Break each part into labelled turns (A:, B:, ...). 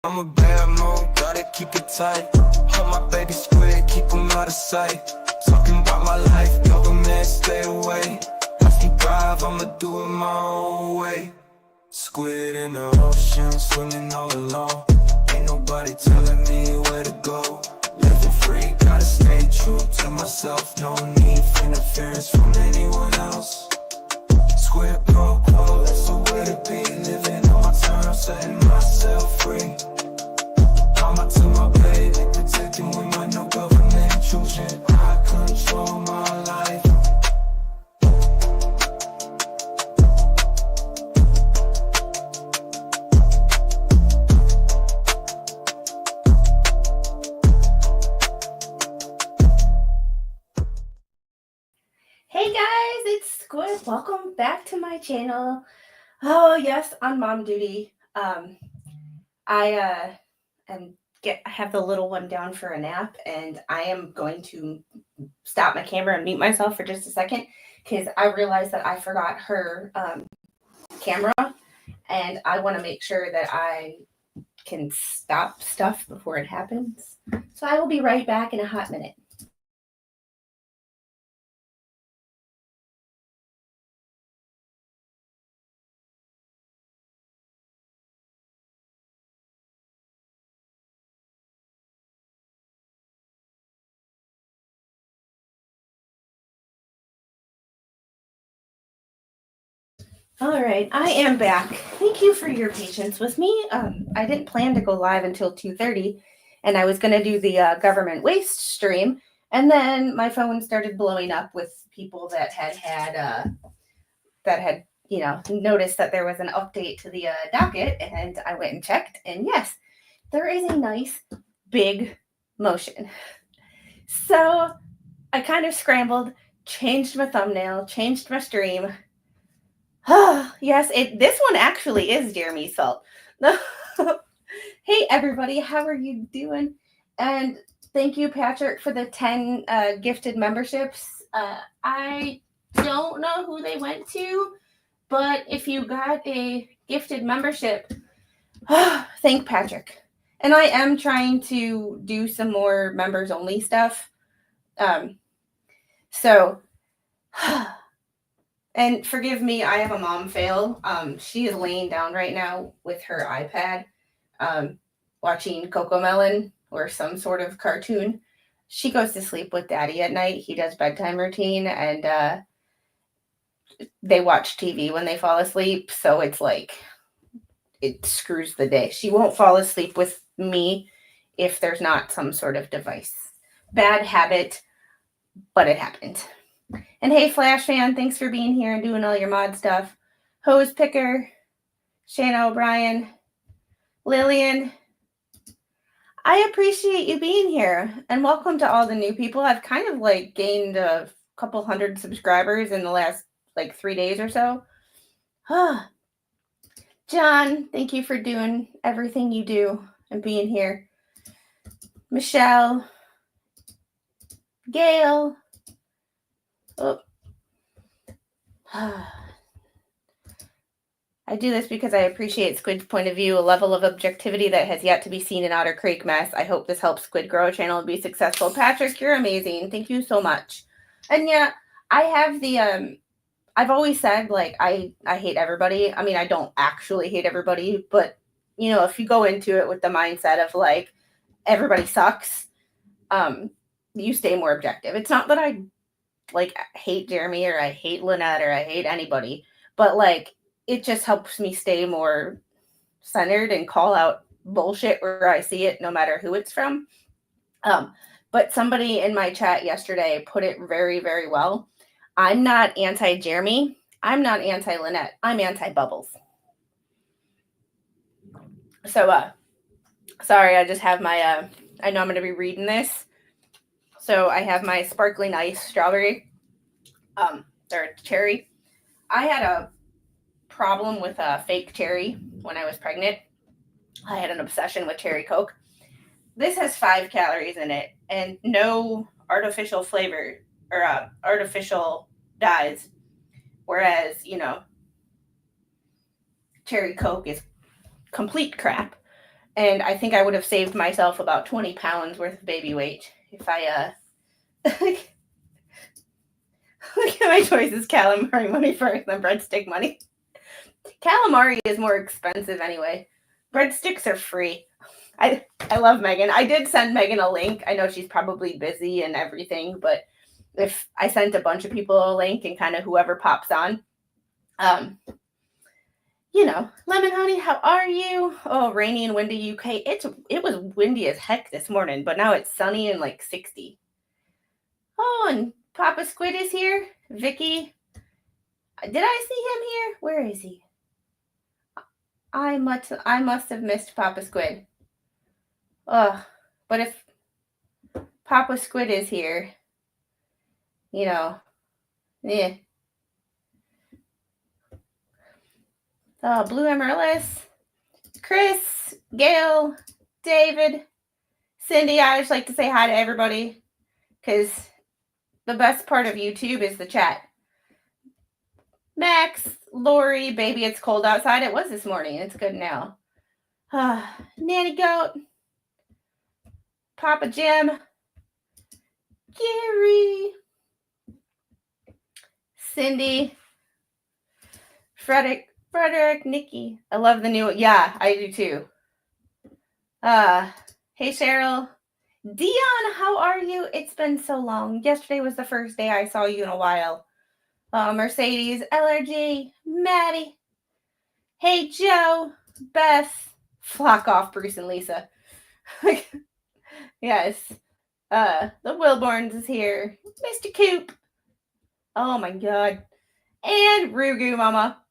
A: I'm a bad mode, gotta keep it tight. Hold my baby squid, keep him out of sight. Talking about my life, government, stay away. Watch me drive, I'ma do it my own way. Squid in the ocean, swimming all alone. Ain't nobody telling me where to go. Living free, gotta stay true to myself. No need for interference from anyone else. Squid pro quo, that's the way to be. Living on my terms, setting myself free. I'm out to my baby, protecting with my no government intrusion. I control my life.
B: Hey guys, it's Squid. Welcome back to my channel. Oh yes, on mom duty. I have the little one down for a nap, and I am going to stop my camera and mute myself for just a second because I realized that I forgot her camera, and I want to make sure that I can stop stuff before it happens. So I will be right back in a hot minute. All right, I am back. Thank you for your patience with me. I didn't plan to go live until 2:30, and I was going to do the government waste stream, and then my phone started blowing up with people that had noticed that there was an update to the docket, and I went and checked, and yes, there is a nice big motion. So I kind of scrambled, changed my thumbnail, changed my stream. Yes, this one actually is Jeremy's fault. Hey, everybody, how are you doing? And thank you, Patrick, for the 10 gifted memberships. I don't know who they went to, but if you got a gifted membership, thank Patrick. And I am trying to do some more members-only stuff. And forgive me, I have a mom fail. She is laying down right now with her iPad, watching Cocomelon or some sort of cartoon. She goes to sleep with Daddy at night. He does bedtime routine, and they watch TV when they fall asleep. So it's like, it screws the day. She won't fall asleep with me if there's not some sort of device. Bad habit, but it happened. And hey, Flash fan, thanks for being here and doing all your mod stuff. Hose Picker, Shana O'Brien, Lillian, I appreciate you being here. And welcome to all the new people. I've kind of like gained a couple hundred subscribers in the last like 3 days or so. John, thank you for doing everything you do and being here. Michelle, Gail. Oh. I do this because I appreciate Squid's point of view, a level of objectivity that has yet to be seen in Otter Creek Mess. I hope this helps Squid grow a channel and be successful. Patrick, you're amazing. Thank you so much. And yeah, I have the, I've always said, like, I hate everybody. I mean, I don't actually hate everybody, but, you know, if you go into it with the mindset of, like, everybody sucks, you stay more objective. It's not that I like hate Jeremy or I hate Lynette or I hate anybody, but like it just helps me stay more centered and call out bullshit where I see it, no matter who it's from. But somebody in my chat yesterday put it very, very well. I'm not anti-Jeremy. I'm not anti-Lynette. I'm anti-Bubbles. So, sorry, I just have my, I know I'm going to be reading this. So I have my sparkling ice strawberry, or cherry. I had a problem with a fake cherry when I was pregnant. I had an obsession with cherry Coke. This has 5 calories in it and no artificial flavor or artificial dyes. Whereas, you know, cherry Coke is complete crap. And I think I would have saved myself about 20 pounds worth of baby weight if I, look at my choices, calamari money first, then breadstick money. Calamari is more expensive anyway. Breadsticks are free. I love Megan. I did send Megan a link. I know she's probably busy and everything, but if I sent a bunch of people a link and kind of whoever pops on, Lemon Honey, how are you? Oh, rainy and windy UK. It was windy as heck this morning, but now it's sunny and like 60. Oh, and Papa Squid is here. Vicky. Did I see him here? Where is he? I must have missed Papa Squid. Ugh. But if Papa Squid is here, yeah. Oh, Blue Amaryllis, Chris, Gail, David, Cindy. I just like to say hi to everybody because the best part of YouTube is the chat. Max, Lori, baby, it's cold outside. It was this morning. It's good now. Nanny Goat, Papa Jim, Gary, Cindy, Frederick, Nikki. I love the new. Yeah, I do too. Hey Cheryl, Dion, how are you? It's been so long. Yesterday was the first day I saw you in a while. Mercedes, LRG, Maddie. Hey Joe, Beth, flock off, Bruce and Lisa. Yes. The Wilborns is here. Mr. Coop. Oh my god. And Rugu Mama.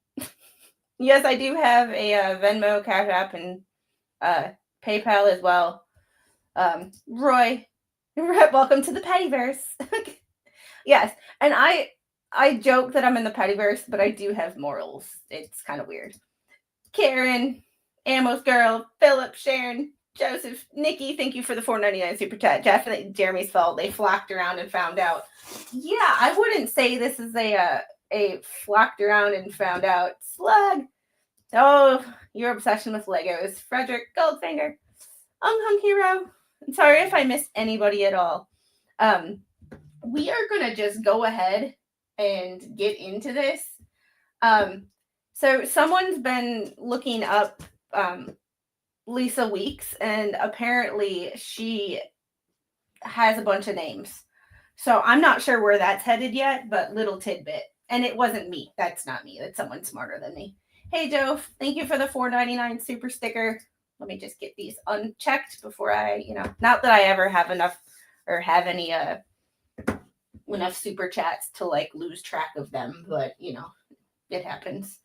B: Yes, I do have a Venmo, Cash App, and PayPal as well. Roy, welcome to the Pettyverse. Yes, and I joke that I'm in the Pettyverse, but I do have morals. It's kind of weird. Karen, Amos Girl, Philip, Sharon, Joseph, Nikki, thank you for the $4.99 super chat. Definitely Jeremy's fault. They flocked around and found out. Yeah, I wouldn't say this is a flocked around and found out. Slug. Oh, your obsession with Legos. Frederick Goldfinger. Hung Hero. I'm sorry if I missed anybody at all. We are going to just go ahead and get into this. So someone's been looking up Lisa Weeks, and apparently she has a bunch of names. So I'm not sure where that's headed yet, but little tidbit. And it wasn't me. That's not me. That's someone smarter than me. Hey, Joe. Thank you for the $4.99 super sticker. Let me just get these unchecked before I, not that I ever have enough or have any enough super chats to like lose track of them, but it happens.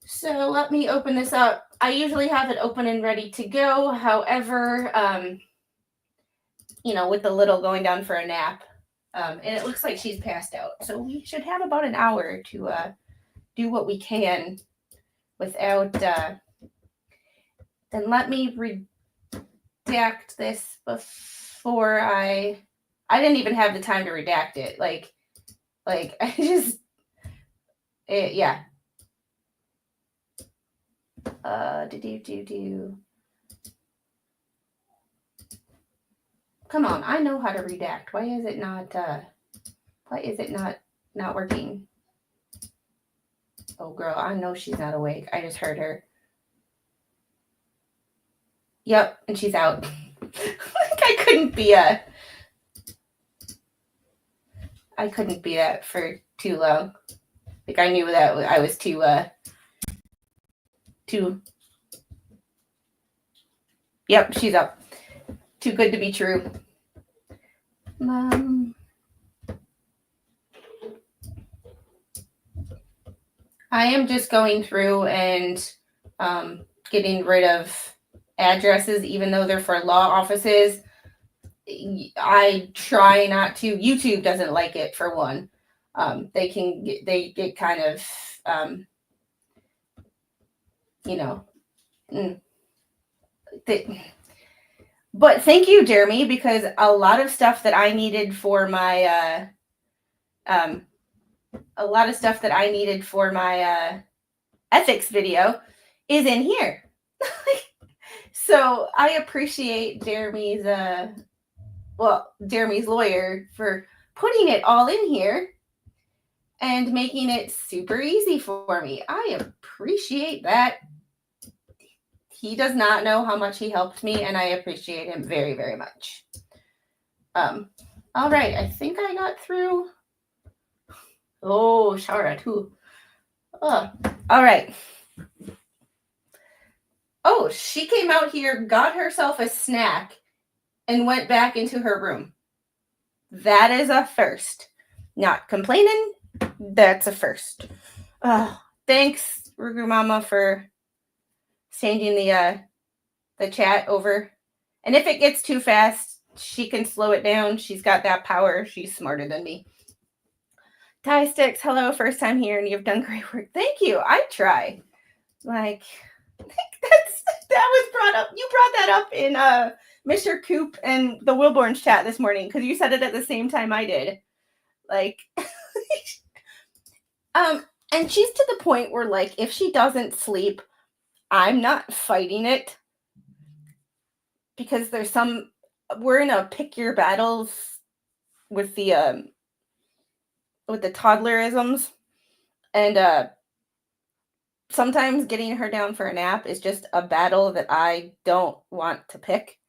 B: So let me open this up. I usually have it open and ready to go. However, with the little going down for a nap, and it looks like she's passed out. So we should have about an hour to do what we can without. Then let me redact this before I didn't even have the time to redact it. Like I just, yeah. Come on, I know how to redact. Why is it not working? Oh girl, I know she's not awake. I just heard her. Yep, and she's out. I couldn't be that for too long. Like I knew that I was too. Yep, she's up. Too good to be true. I am just going through and getting rid of addresses, even though they're for law offices. I try not to. YouTube doesn't like it, for one. They get kind of, but thank you, Jeremy, because a lot of stuff that I needed for my, ethics video is in here. So I appreciate Jeremy's lawyer for putting it all in here and making it super easy for me. I appreciate that. He does not know how much he helped me, and I appreciate him very, very much. All right, I think I got through. Oh, Shara too. All right. Oh, she came out here, got herself a snack, and went back into her room. That is a first. Not complaining. That's a first. Thanks, Ruger Mama, for changing the chat over. And if it gets too fast, she can slow it down. She's got that power. She's smarter than me. Tie Sticks, hello, first time here, and you've done great work. Thank you. I try. Like, that was brought up. You brought that up in Mr. Coop and the Wilborn's chat this morning because you said it at the same time I did. Like, and she's to the point where, like, if she doesn't sleep, I'm not fighting it because we're in a pick your battles with the toddlerisms, and sometimes getting her down for a nap is just a battle that I don't want to pick.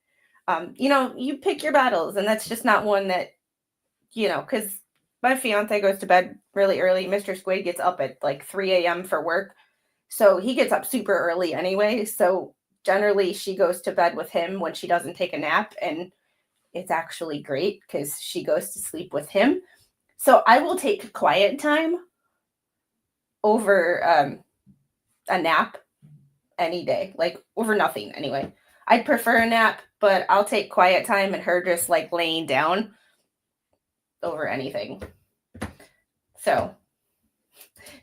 B: You pick your battles, and that's just not one that, because my fiance goes to bed really early. Mr. Squid gets up at like 3 a.m. for work. So he gets up super early anyway. So generally she goes to bed with him when she doesn't take a nap. And it's actually great because she goes to sleep with him. So I will take quiet time over a nap any day, like over nothing anyway. I'd prefer a nap, but I'll take quiet time and her just like laying down over anything. So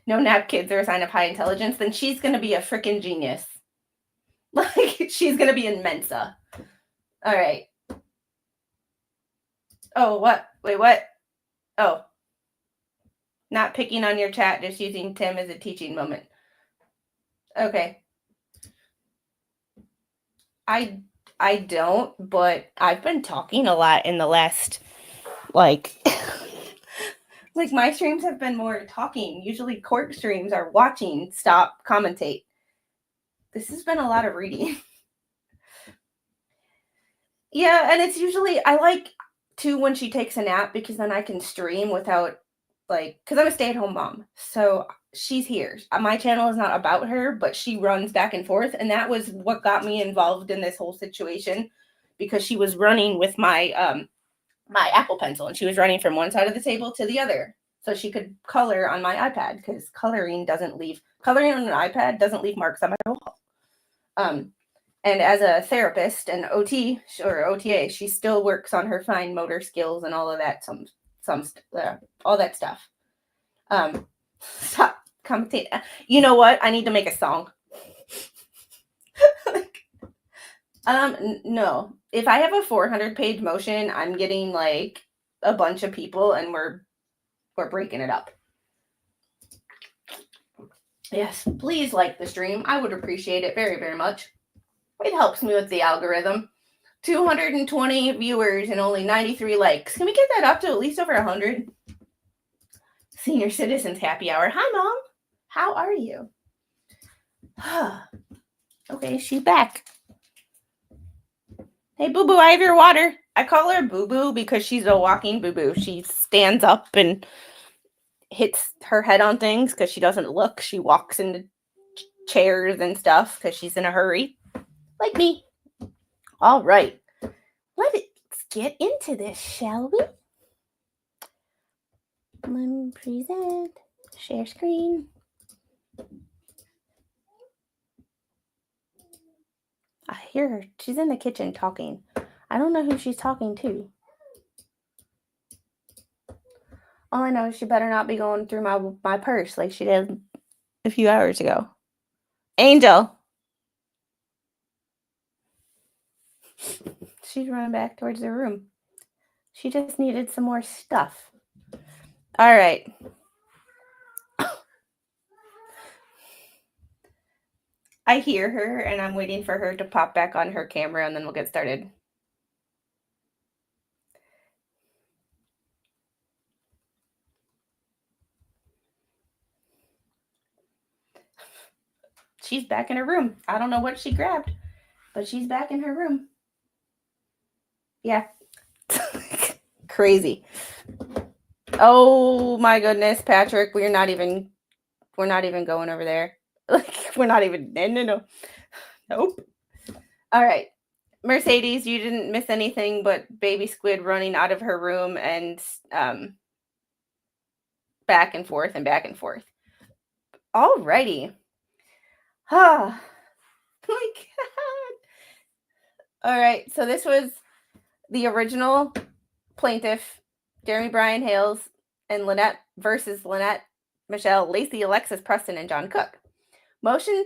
B: no nap kids are a sign of high intelligence, then she's going to be a freaking genius. Like, she's going to be in Mensa. All right. Oh, what? Wait, what? Oh. Not picking on your chat, just using Tim as a teaching moment. Okay. I don't, but I've been talking a lot in the last, like my streams have been more talking. Usually court streams are watching, stop, commentate. This has been a lot of reading. Yeah, and it's usually, I like to when she takes a nap because then I can stream without, because I'm a stay-at-home mom. So she's here. My channel is not about her, but she runs back and forth. And that was what got me involved in this whole situation because she was running with my my Apple Pencil and she was running from one side of the table to the other. So she could color on my iPad because coloring on an iPad doesn't leave marks on my wall. And as a therapist and OT or OTA, she still works on her fine motor skills and all of that, all that stuff. Stop commenting. You know what? I need to make a song. No. If I have a 400-page motion, I'm getting like a bunch of people and we're breaking it up. Yes, please like the stream. I would appreciate it very, very much. It helps me with the algorithm. 220 viewers and only 93 likes. Can we get that up to at least over 100? Senior Citizens Happy Hour. Hi, Mom. How are you? Okay, she's back. Hey, Boo Boo, I have your water. I call her Boo Boo because she's a walking Boo Boo. She stands up and hits her head on things because she doesn't look. She walks into chairs and stuff because she's in a hurry. Like me. All right. Let's get into this, shall we? Let me present. Share screen. I hear her. She's in the kitchen talking. I don't know who she's talking to. All I know is she better not be going through my purse like she did a few hours ago. Angel. She's running back towards her room. She just needed some more stuff. All right. I hear her, and I'm waiting for her to pop back on her camera, and then we'll get started. She's back in her room. I don't know what she grabbed, but she's back in her room. Yeah. Crazy. Oh my goodness, Patrick, we're not even going over there. Like, we're not even, no. Nope. All right. Mercedes, you didn't miss anything but baby squid running out of her room and back and forth and back and forth. Alrighty. Oh my God. All right. So this was the original plaintiff, Jeremy Bryan Hales, and Lynette versus Lynette, Michelle, Lacey, Alexis Preston, and John Cook. Motion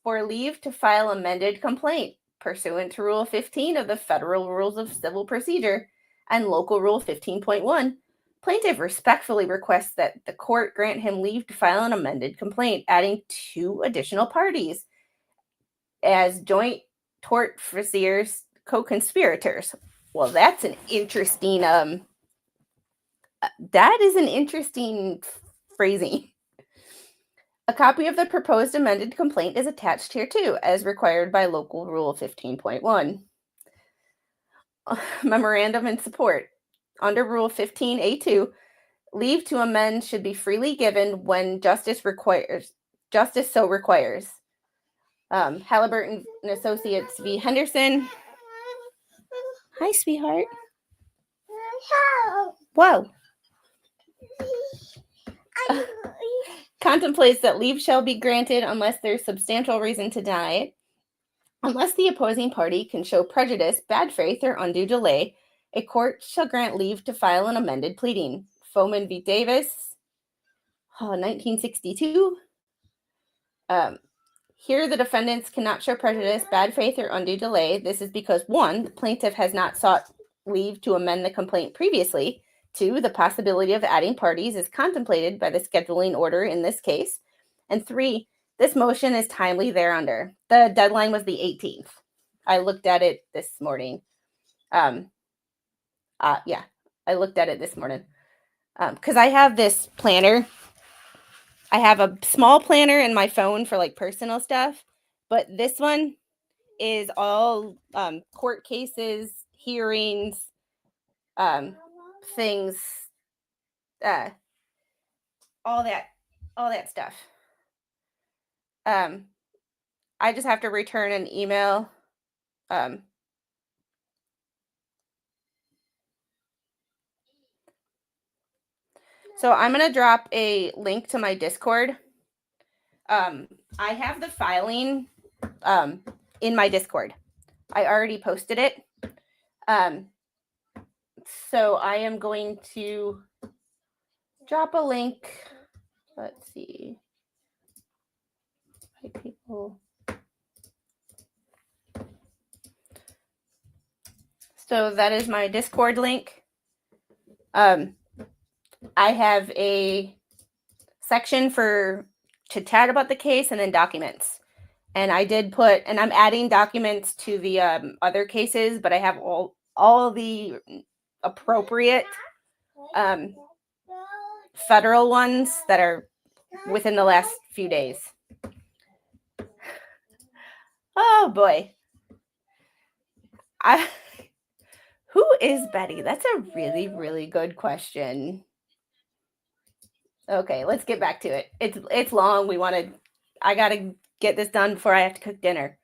B: for leave to file amended complaint pursuant to Rule 15 of the Federal Rules of Civil Procedure and Local Rule 15.1. Plaintiff respectfully requests that the court grant him leave to file an amended complaint, adding 2 additional parties as joint tortfeasors, co-conspirators. Well, that's an interesting, that is an interesting phrasing. A copy of the proposed amended complaint is attached here too, as required by Local Rule 15.1. Memorandum in support. Under Rule 15A2, leave to amend should be freely given when justice so requires. Halliburton and Associates v. Henderson. Hi, sweetheart. Whoa. Contemplates that leave shall be granted unless there's substantial reason to deny it. Unless the opposing party can show prejudice, bad faith, or undue delay, a court shall grant leave to file an amended pleading. Foman v. Davis, 1962. Here the defendants cannot show prejudice, bad faith, or undue delay. This is because 1, the plaintiff has not sought leave to amend the complaint previously. 2, the possibility of adding parties is contemplated by the scheduling order in this case. And 3, this motion is timely thereunder. The deadline was the 18th. I looked at it this morning. I looked at it this morning. Because I have this planner. I have a small planner in my phone for like personal stuff, but this one is all court cases, hearings, things, all that stuff. I just have to return an email. So I'm going to drop a link to my Discord. I have the filing in my Discord. I already posted it. So I am going to drop a link. Let's see. Hi, people. So that is my Discord link. I have a section to chat about the case and then documents. And I did put, and I'm adding documents to the other cases, but I have all the appropriate federal ones that are within the last few days. Oh boy. Who is Betty? That's a really, really good question. Okay, let's get back to it. It's long. I gotta get this done before I have to cook dinner.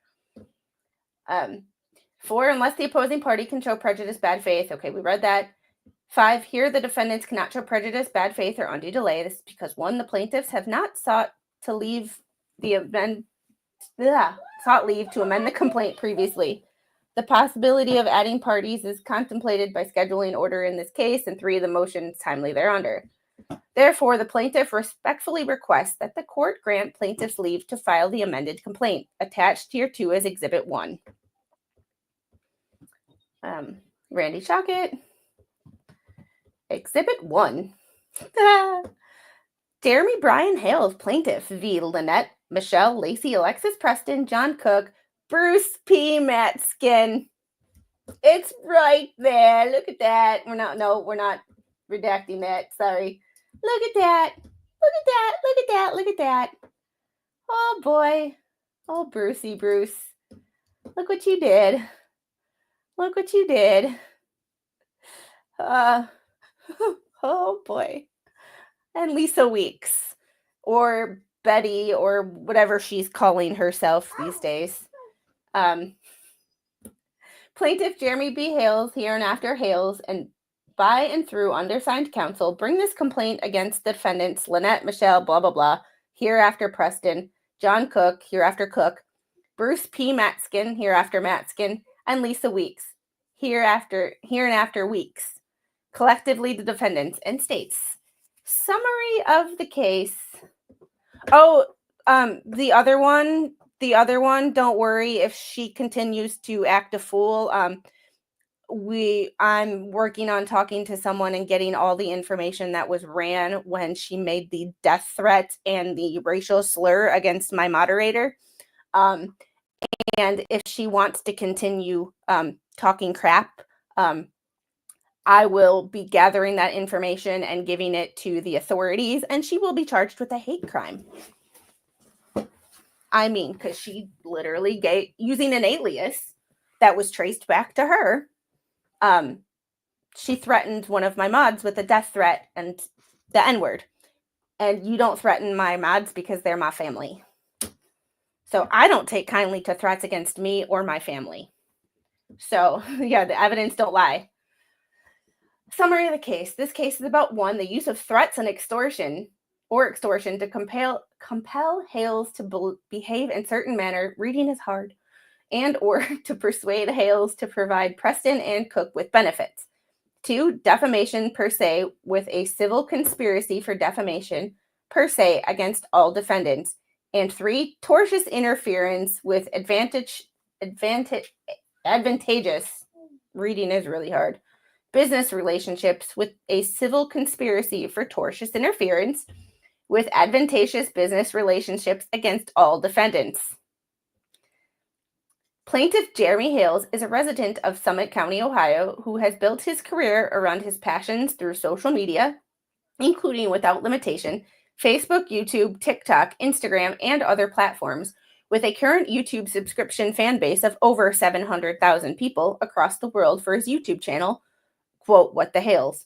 B: 4, unless the opposing party can show prejudice, bad faith. Okay, we read that. 5, here the defendants cannot show prejudice, bad faith, or undue delay. This is because 1, the plaintiffs have not sought leave to amend the complaint previously. The possibility of adding parties is contemplated by scheduling order in this case, and 3, the motion is timely thereunder. Therefore, the plaintiff respectfully requests that the court grant plaintiff's leave to file the amended complaint, attached here too as Exhibit 1. Randy Shockett. Exhibit 1. Jeremy Bryan Hales, plaintiff v. Lynette, Michelle, Lacey, Alexis Preston, John Cook, Bruce P. Matskin. It's right there. Look at that. We're not redacting that. Sorry. Look at that. Look at that. Look at that. Look at that. Oh boy. Oh, Brucey Bruce. Look what you did. Look what you did. Oh boy. And Lisa Weeks, or Betty, or whatever she's calling herself these days. Plaintiff Jeremy B. Hales, hereinafter Hales, and by and through undersigned counsel, bring this complaint against the defendants Lynette, Michelle, blah, blah, blah, hereafter Preston, John Cook, hereafter Cook, Bruce P. Matskin, hereafter Matskin, and Lisa Weeks, hereinafter Weeks, collectively the defendants, and states. Summary of the case. Oh, the other one, don't worry if she continues to act a fool. I'm working on talking to someone and getting all the information that was ran when she made the death threat and the racial slur against my moderator. And if she wants to continue talking crap, I will be gathering that information and giving it to the authorities, and she will be charged with a hate crime. I mean, because she literally using an alias that was traced back to her. She threatened one of my mods with a death threat and the N-word. And you don't threaten my mods because they're my family. So I don't take kindly to threats against me or my family. So, yeah, the evidence don't lie. Summary of the case. This case is about 1, the use of threats and extortion to compel Hales to behave in certain manner, reading is hard, and or to persuade Hales to provide Preston and Cook with benefits. 2, defamation per se with a civil conspiracy for defamation per se against all defendants. And 3, tortious interference with advantageous, reading is really hard, business relationships with a civil conspiracy for tortious interference with advantageous business relationships against all defendants. Plaintiff Jeremy Hales is a resident of Summit County, Ohio, who has built his career around his passions through social media, including without limitation, Facebook, YouTube, TikTok, Instagram, and other platforms, with a current YouTube subscription fan base of over 700,000 people across the world for his YouTube channel, quote, What the Hales.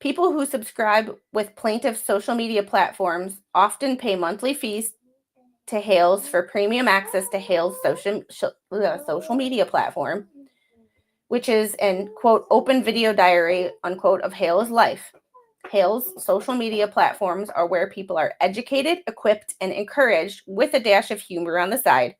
B: People who subscribe with plaintiff's social media platforms often pay monthly fees to Hales for premium access to Hales' social media platform, which is an, quote, open video diary, unquote, of Hales' life. Hales' social media platforms are where people are educated, equipped, and encouraged with a dash of humor on the side.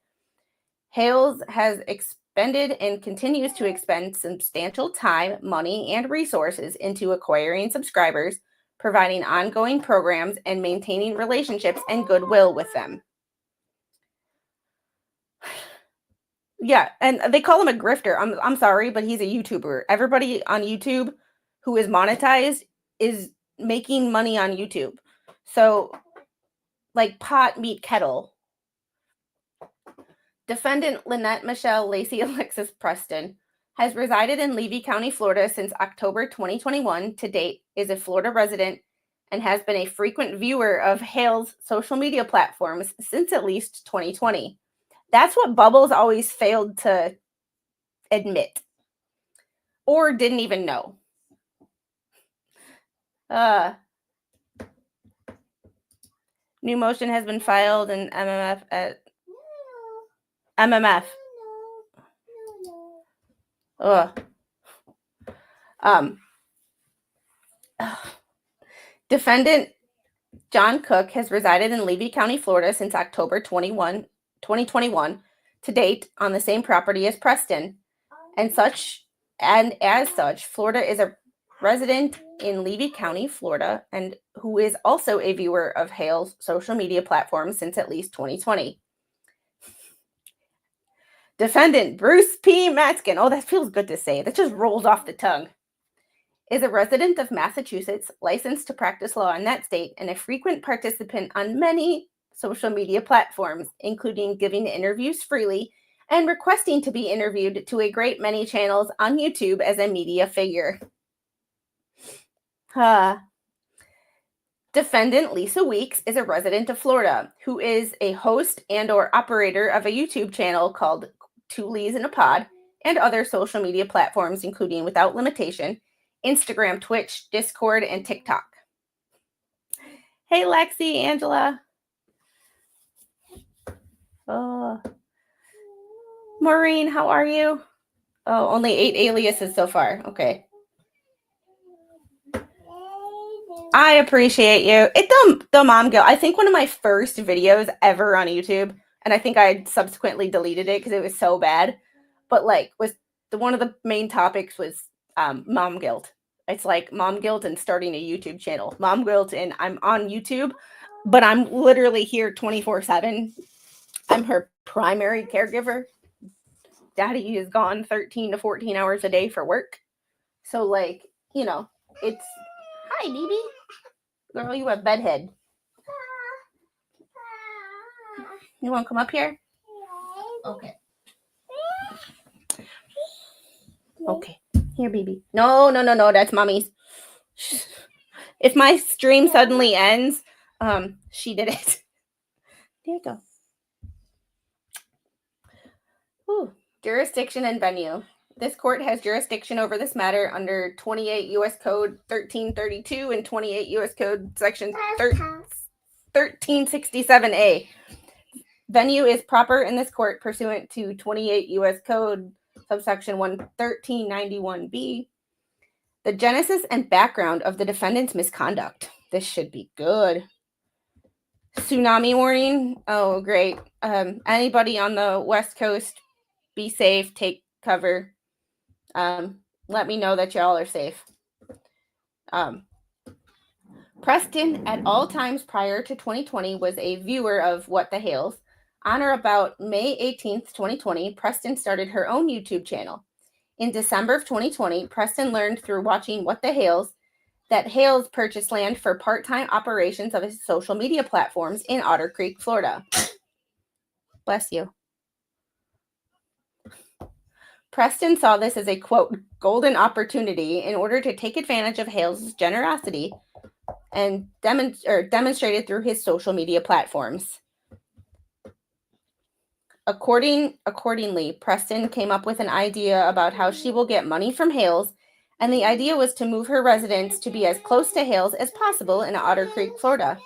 B: Hales has expended and continues to expend substantial time, money, and resources into acquiring subscribers, providing ongoing programs, and maintaining relationships and goodwill with them. Yeah, and they call him a grifter. I'm sorry, but he's a YouTuber. Everybody on YouTube who is monetized is making money on YouTube. So, like pot, meat, kettle. Defendant Lynette Michelle Lacey Alexis Preston has resided in Levy County, Florida since October 2021 to date, is a Florida resident, and has been a frequent viewer of Hales' social media platforms since at least 2020. That's what Bubbles always failed to admit or didn't even know. New motion has been filed in MMF at MMF. Defendant John Cook has resided in Levy County, Florida since October 2021 to date on the same property as Preston. And as such, Florida is a resident in Levy County, Florida, and who is also a viewer of Hales' social media platforms since at least 2020. Defendant Bruce P. Matskin, oh, that feels good to say. That just rolls off the tongue. Is a resident of Massachusetts, licensed to practice law in that state, and a frequent participant on many social media platforms, including giving interviews freely and requesting to be interviewed to a great many channels on YouTube as a media figure. Defendant Lisa Weeks is a resident of Florida who is a host and or operator of a YouTube channel called Two Lees in a Pod and other social media platforms, including Without Limitation, Instagram, Twitch, Discord, and TikTok. Hey, Lexi, Angela. Oh. Maureen, how are you? Oh, only 8 aliases so far. Okay. I appreciate you. It's the mom guilt. I think one of my first videos ever on YouTube, and I think I subsequently deleted it because it was so bad, but like was one of the main topics was mom guilt. It's like mom guilt and starting a YouTube channel. Mom guilt and I'm on YouTube, but I'm literally here 24/7. I'm her primary caregiver. Daddy is gone 13 to 14 hours a day for work. So like, you know, it's hi, baby. Girl, you have bedhead. You want to come up here? Okay. Okay. Here, baby. No. That's mommy's. If my stream suddenly ends, she did it. There you go. Ooh. Jurisdiction and venue. This court has jurisdiction over this matter under 28 U.S. Code 1332 and 28 U.S. Code Section 1367A. Venue is proper in this court pursuant to 28 U.S. Code subsection 1391B. The genesis and background of the defendant's misconduct. This should be good. Tsunami warning. Oh, great. Anybody on the West Coast, be safe, take cover. Let me know that y'all are safe. Preston, at all times prior to 2020, was a viewer of What the Hales. On or about May 18th, 2020, Preston started her own YouTube channel. In December of 2020, Preston learned through watching What the Hales that Hales purchased land for part-time operations of his social media platforms in Otter Creek, Florida. Bless you. Preston saw this as a, quote, golden opportunity in order to take advantage of Hales' generosity and demonstrated through his social media platforms. Accordingly, Preston came up with an idea about how she will get money from Hales, and the idea was to move her residence to be as close to Hales as possible in Otter Creek, Florida.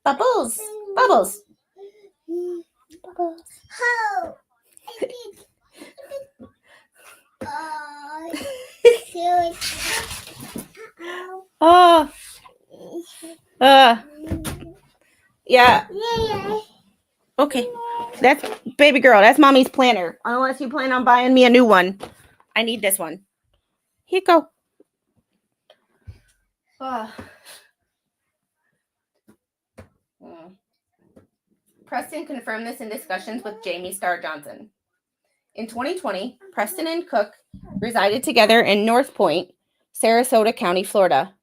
B: Bubbles! Bubbles! Bubbles. Oh. Yeah. Okay. That's baby girl. That's mommy's planner. Unless you plan on buying me a new one. I need this one. Here you go. Preston confirmed this in discussions with Jamie Starr Johnson. In 2020, Preston and Cook resided together in North Point, Sarasota County, Florida.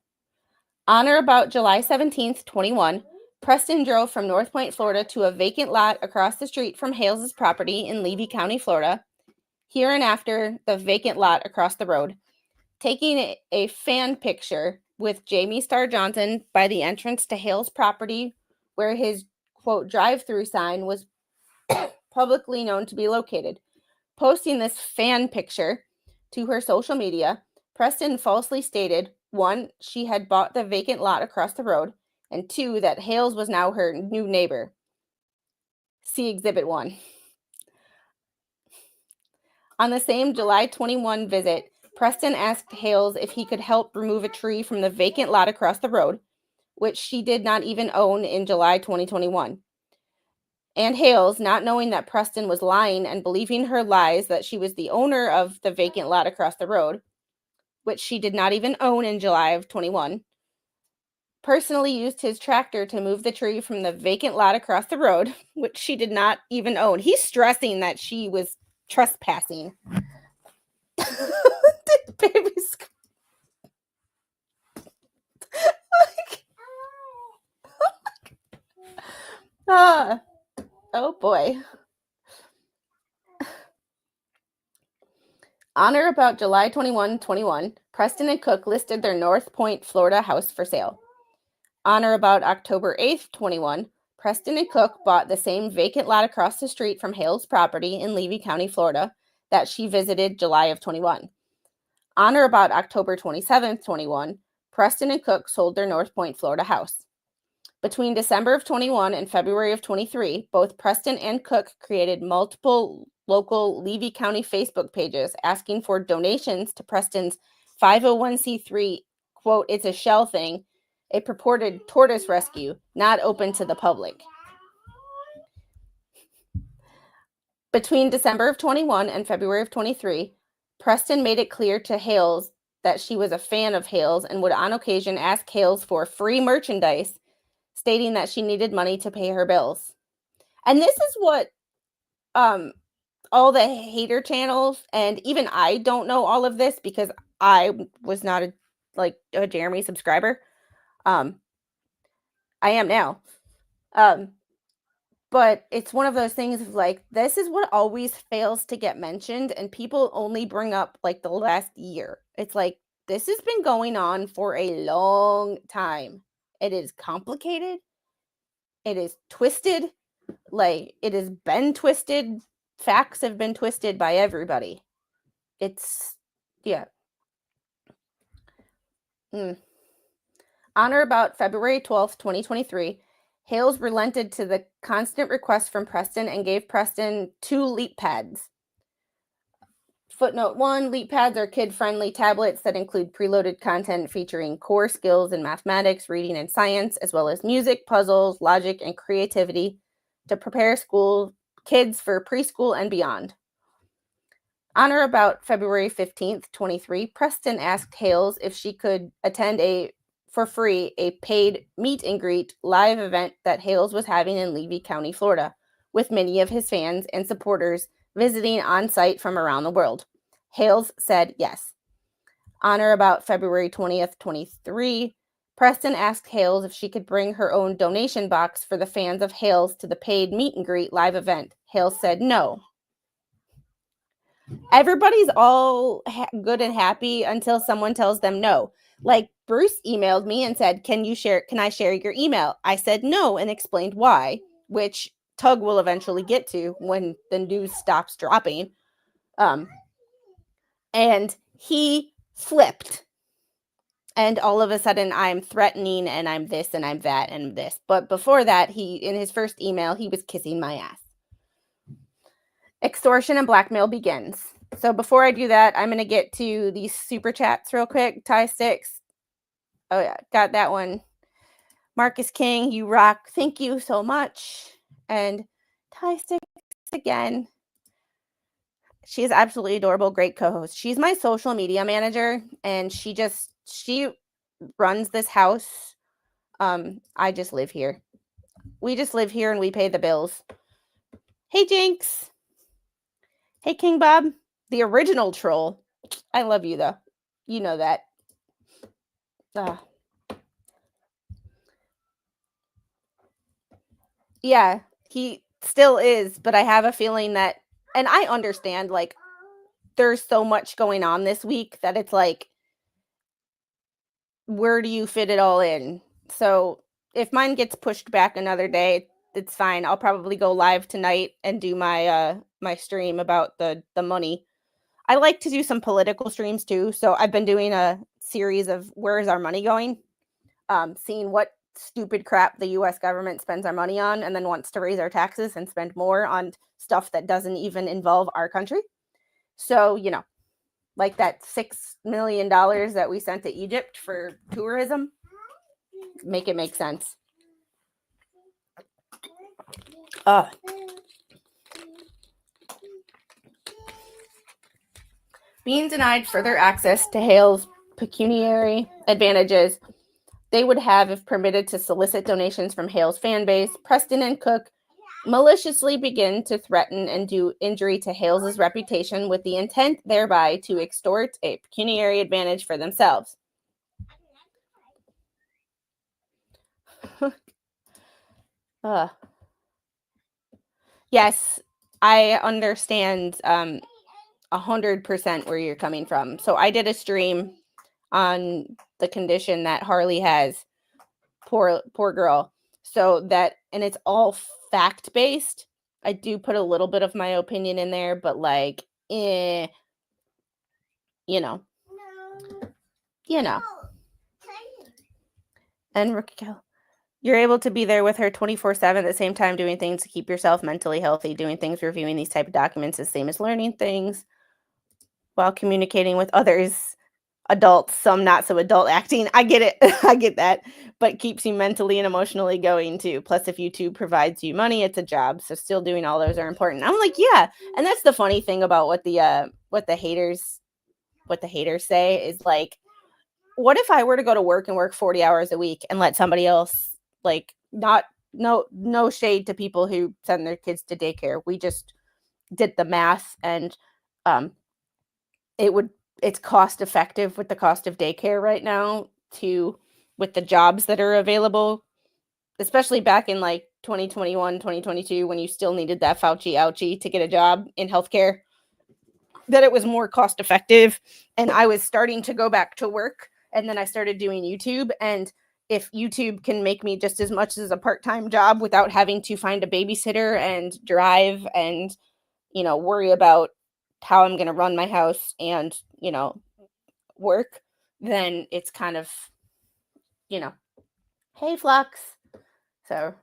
B: On or about July 17th, 21, Preston drove from North Point, Florida to a vacant lot across the street from Hales' property in Levy County, Florida, hereinafter the vacant lot across the road, taking a fan picture with Jamie Starr Johnson by the entrance to Hales' property where his, quote, drive-through sign was publicly known to be located. Posting this fan picture to her social media, Preston falsely stated, 1, she had bought the vacant lot across the road, and 2, that Hales was now her new neighbor. See Exhibit 1. On the same July 21 visit, Preston asked Hales if he could help remove a tree from the vacant lot across the road, which she did not even own in July 2021. And Hales, not knowing that Preston was lying and believing her lies that she was the owner of the vacant lot across the road, which she did not even own in July of 21, personally used his tractor to move the tree from the vacant lot across the road, which she did not even own. He's stressing that she was trespassing. Baby's Oh boy. On or about July 21, 21, Preston and Cook listed their North Point, Florida house for sale. On or about October 8th, 21, Preston and Cook bought the same vacant lot across the street from Hales property in Levy County, Florida, that she visited July of 21. On or about October 27th, 21, Preston and Cook sold their North Point, Florida house. Between December of 21 and February of 23, both Preston and Cook created multiple local Levy County Facebook pages asking for donations to Preston's 501c3, quote, it's a shell thing, a purported tortoise rescue, not open to the public. Between December of 21 and February of 23, Preston made it clear to Hales that she was a fan of Hales and would on occasion ask Hales for free merchandise, stating that she needed money to pay her bills. And this is what all the hater channels, and even I don't know all of this because I was not a Jeremy subscriber. I am now. But it's one of those things of like, this is what always fails to get mentioned, and people only bring up like the last year. It's like, this has been going on for a long time. It is complicated. It is twisted. Like, it has been twisted. Facts have been twisted by everybody. It's, yeah. On or about February 12th, 2023, Hales relented to the constant request from Preston and gave Preston 2 Leap Pads. Footnote 1, Leap Pads are kid-friendly tablets that include preloaded content featuring core skills in mathematics, reading, and science, as well as music, puzzles, logic, and creativity to prepare school kids for preschool and beyond. On or about February 15th, 23, Preston asked Hales if she could attend for free a paid meet and greet live event that Hales was having in Levy County, Florida, with many of his fans and supporters visiting on site from around the world. Hales said yes. On or about February 20th, 23, Preston asked Hales if she could bring her own donation box for the fans of Hales to the paid meet and greet live event. Hales said no. Everybody's all good and happy until someone tells them no. Like, Bruce emailed me and said, can I share your email? I said no and explained why, which Tug will eventually get to when the news stops dropping. And he flipped. And all of a sudden, I'm threatening and I'm this and I'm that and this. But before that, in his first email, he was kissing my ass. Extortion and blackmail begins. So before I do that, I'm going to get to these super chats real quick. Ty Sticks. Oh, yeah. Got that one. Marcus King, you rock. Thank you so much. And Ty Sticks again. She is absolutely adorable. Great co-host. She's my social media manager, and she runs this house. I just live here. We just live here and we pay the bills. Hey, Jinx. Hey, King Bob. The original troll. I love you, though. You know that. Yeah, he still is, but I have a feeling that, and I understand, like, there's so much going on this week that it's like, where do you fit it all in? So if mine gets pushed back another day, it's fine. I'll probably go live tonight and do my my stream about the money. I like to do some political streams too. So I've been doing a series of where is our money going? Seeing what stupid crap the US government spends our money on and then wants to raise our taxes and spend more on stuff that doesn't even involve our country. So, like that $6 million that we sent to Egypt for tourism, make it make sense. Being denied further access to Hales' pecuniary advantages they would have if permitted to solicit donations from Hales' fan base, Preston and Cook maliciously begin to threaten and do injury to Hales' reputation with the intent thereby to extort a pecuniary advantage for themselves. Yes, I understand 100% where you're coming from. So I did a stream on the condition that Harley has. Poor girl. So that, and it's all fact based. I do put a little bit of my opinion in there, but like, you know. And Raquel, you're able to be there with her 24/7 at the same time, doing things to keep yourself mentally healthy, doing things, reviewing these type of documents, the same as learning things while communicating with others, adults, some not so adult acting. I get it. I get that. But keeps you mentally and emotionally going too. Plus, if YouTube provides you money, it's a job. So still doing all those are important. I'm like, yeah. And that's the funny thing about what the haters say is like, what if I were to go to work and work 40 hours a week and let somebody else, like, no shade to people who send their kids to daycare. We just did the math, and it's cost effective with the cost of daycare right now with the jobs that are available, especially back in like 2021, 2022, when you still needed that Fauci ouchie to get a job in healthcare, that it was more cost effective. And I was starting to go back to work, and then I started doing YouTube. And if YouTube can make me just as much as a part-time job without having to find a babysitter and drive and, worry about how I'm going to run my house and, work, then it's kind of, hey, Flux. So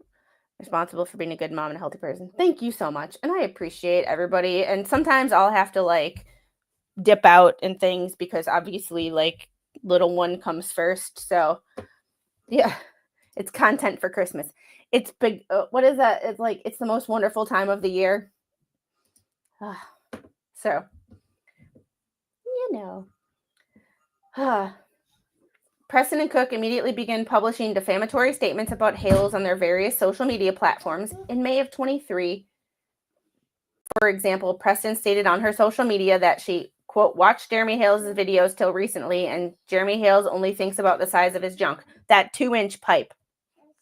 B: responsible for being a good mom and a healthy person. Thank you so much. And I appreciate everybody. And sometimes I'll have to like dip out and things because obviously like little one comes first. So yeah, it's content for Christmas. It's big. What is that? It's like, it's the most wonderful time of the year. So, Preston and Cook immediately began publishing defamatory statements about Hales on their various social media platforms. In May of 23, for example, Preston stated on her social media that she, quote, watched Jeremy Hales' videos till recently, and Jeremy Hales only thinks about the size of his junk. That 2-inch pipe.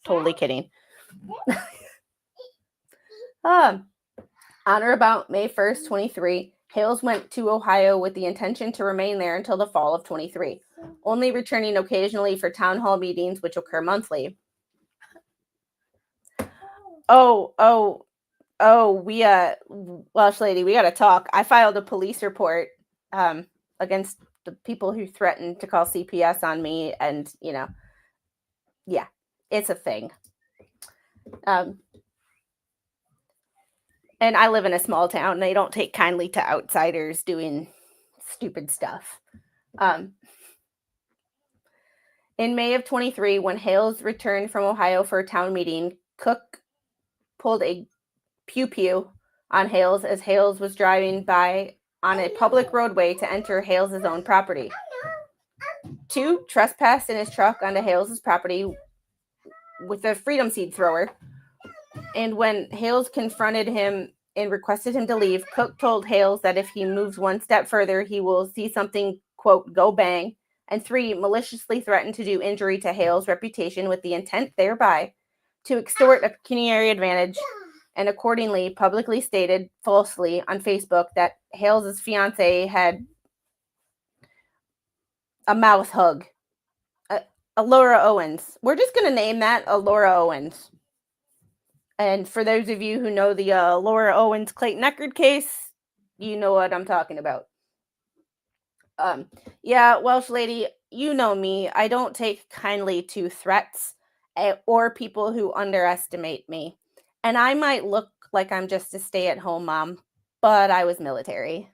B: Totally kidding. On or about May 1st, 23, Hales went to Ohio with the intention to remain there until the fall of 23, only returning occasionally for town hall meetings, which occur monthly. Welsh lady, we got to talk. I filed a police report against the people who threatened to call CPS on me, and, yeah, it's a thing. And I live in a small town. They don't take kindly to outsiders doing stupid stuff. In May of 23, when Hales returned from Ohio for a town meeting, Cook pulled a pew-pew on Hales as Hales was driving by on a public roadway to enter Hales' own property. 2, trespassed in his truck onto Hales' property with a freedom seed thrower. And when Hales confronted him and requested him to leave, Cook told Hales that if he moves one step further, he will see something, quote, go bang. And 3, maliciously threatened to do injury to Hales' reputation with the intent thereby to extort a pecuniary advantage, and accordingly publicly stated falsely on Facebook that Hales' fiance had a mouth hug. Laura Owens. We're just going to name that Laura Owens. And for those of you who know the Laura Owens Clayton Eckerd case, you know what I'm talking about. Yeah, Welsh lady, you know me. I don't take kindly to threats or people who underestimate me. And I might look like I'm just a stay-at-home mom, but I was military.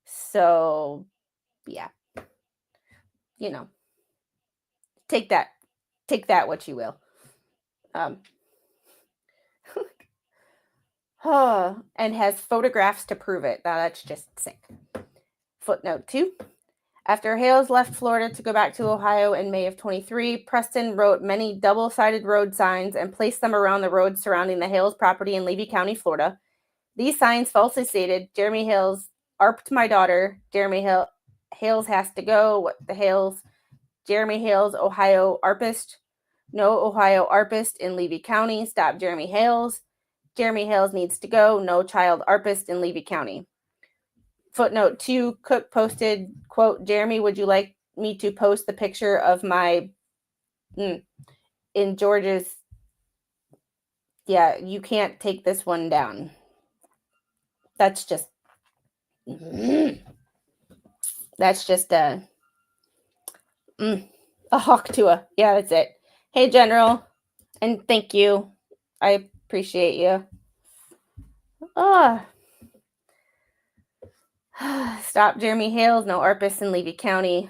B: So, yeah. Take that what you will. And has photographs to prove it. Now that's just sick. Footnote 2. After Hales left Florida to go back to Ohio in May of 23, Preston wrote many double-sided road signs and placed them around the roads surrounding the Hales property in Levy County, Florida. These signs falsely stated, Jeremy Hales arped my daughter. Jeremy Hales has to go. What the Hales? Jeremy Hales, Ohio arpist. No Ohio ARPist in Levy County. Stop Jeremy Hales. Jeremy Hales needs to go. No child ARPist in Levy County. Footnote 2, Cook posted, quote, Jeremy, would you like me to post the picture of my in George's? Yeah, you can't take this one down. That's just a hawk to a, yeah, that's it. Hey, General, and thank you. I appreciate you. Stop Jeremy Hales, no ARPist in Levy County.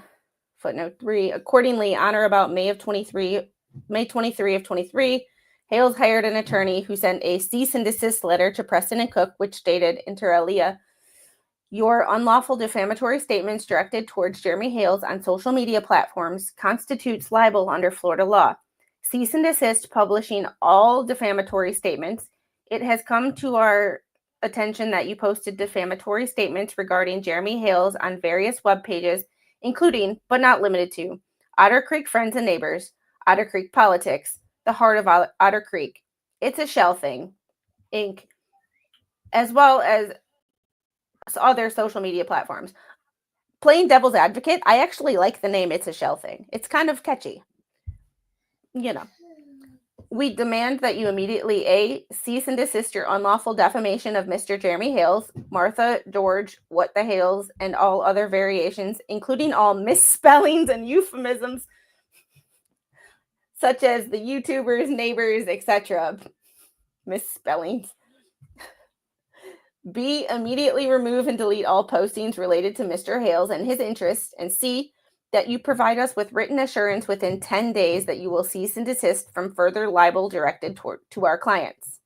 B: Footnote 3, accordingly, on or about May 23 of 23, Hales hired an attorney who sent a cease and desist letter to Preston and Cook, which stated, inter alia, your unlawful defamatory statements directed towards Jeremy Hales on social media platforms constitutes libel under Florida law. Cease and desist publishing all defamatory statements. It has come to our attention that you posted defamatory statements regarding Jeremy Hales on various web pages, including, but not limited to, Otter Creek Friends and Neighbors, Otter Creek Politics, The Heart of Otter Creek, It's a Shell Thing, Inc., as well as other social media platforms. Playing devil's advocate, I actually like the name It's a Shell Thing. It's kind of catchy. You know. We demand that you immediately, A, cease and desist your unlawful defamation of Mr. Jeremy Hales, Martha, George, What the Hales, and all other variations, including all misspellings and euphemisms, such as the YouTubers, neighbors, etc. Misspellings. B, immediately remove and delete all postings related to Mr. Hales and his interests, and C, that you provide us with written assurance within 10 days that you will cease and desist from further libel directed to our clients.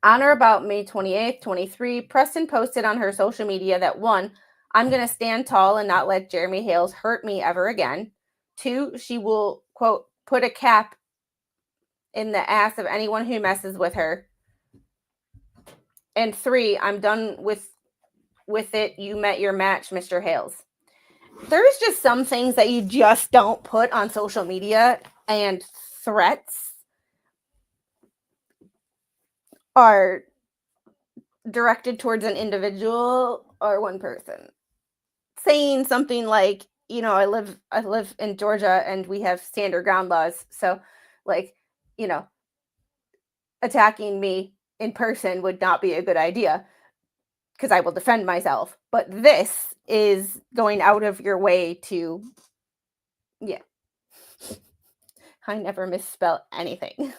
B: On or about May 28th, 23, Preston posted on her social media that 1, I'm going to stand tall and not let Jeremy Hales hurt me ever again. 2, she will, quote, put a cap in the ass of anyone who messes with her. And 3, I'm done with it. You met your match, Mr. Hales. There's just some things that you just don't put on social media, and threats are directed towards an individual or one person. Saying something like, you know, I live in Georgia and we have stand your ground laws. So, like, you know, attacking me in person would not be a good idea because I will defend myself. But this is going out of your way to, yeah. I never misspell anything.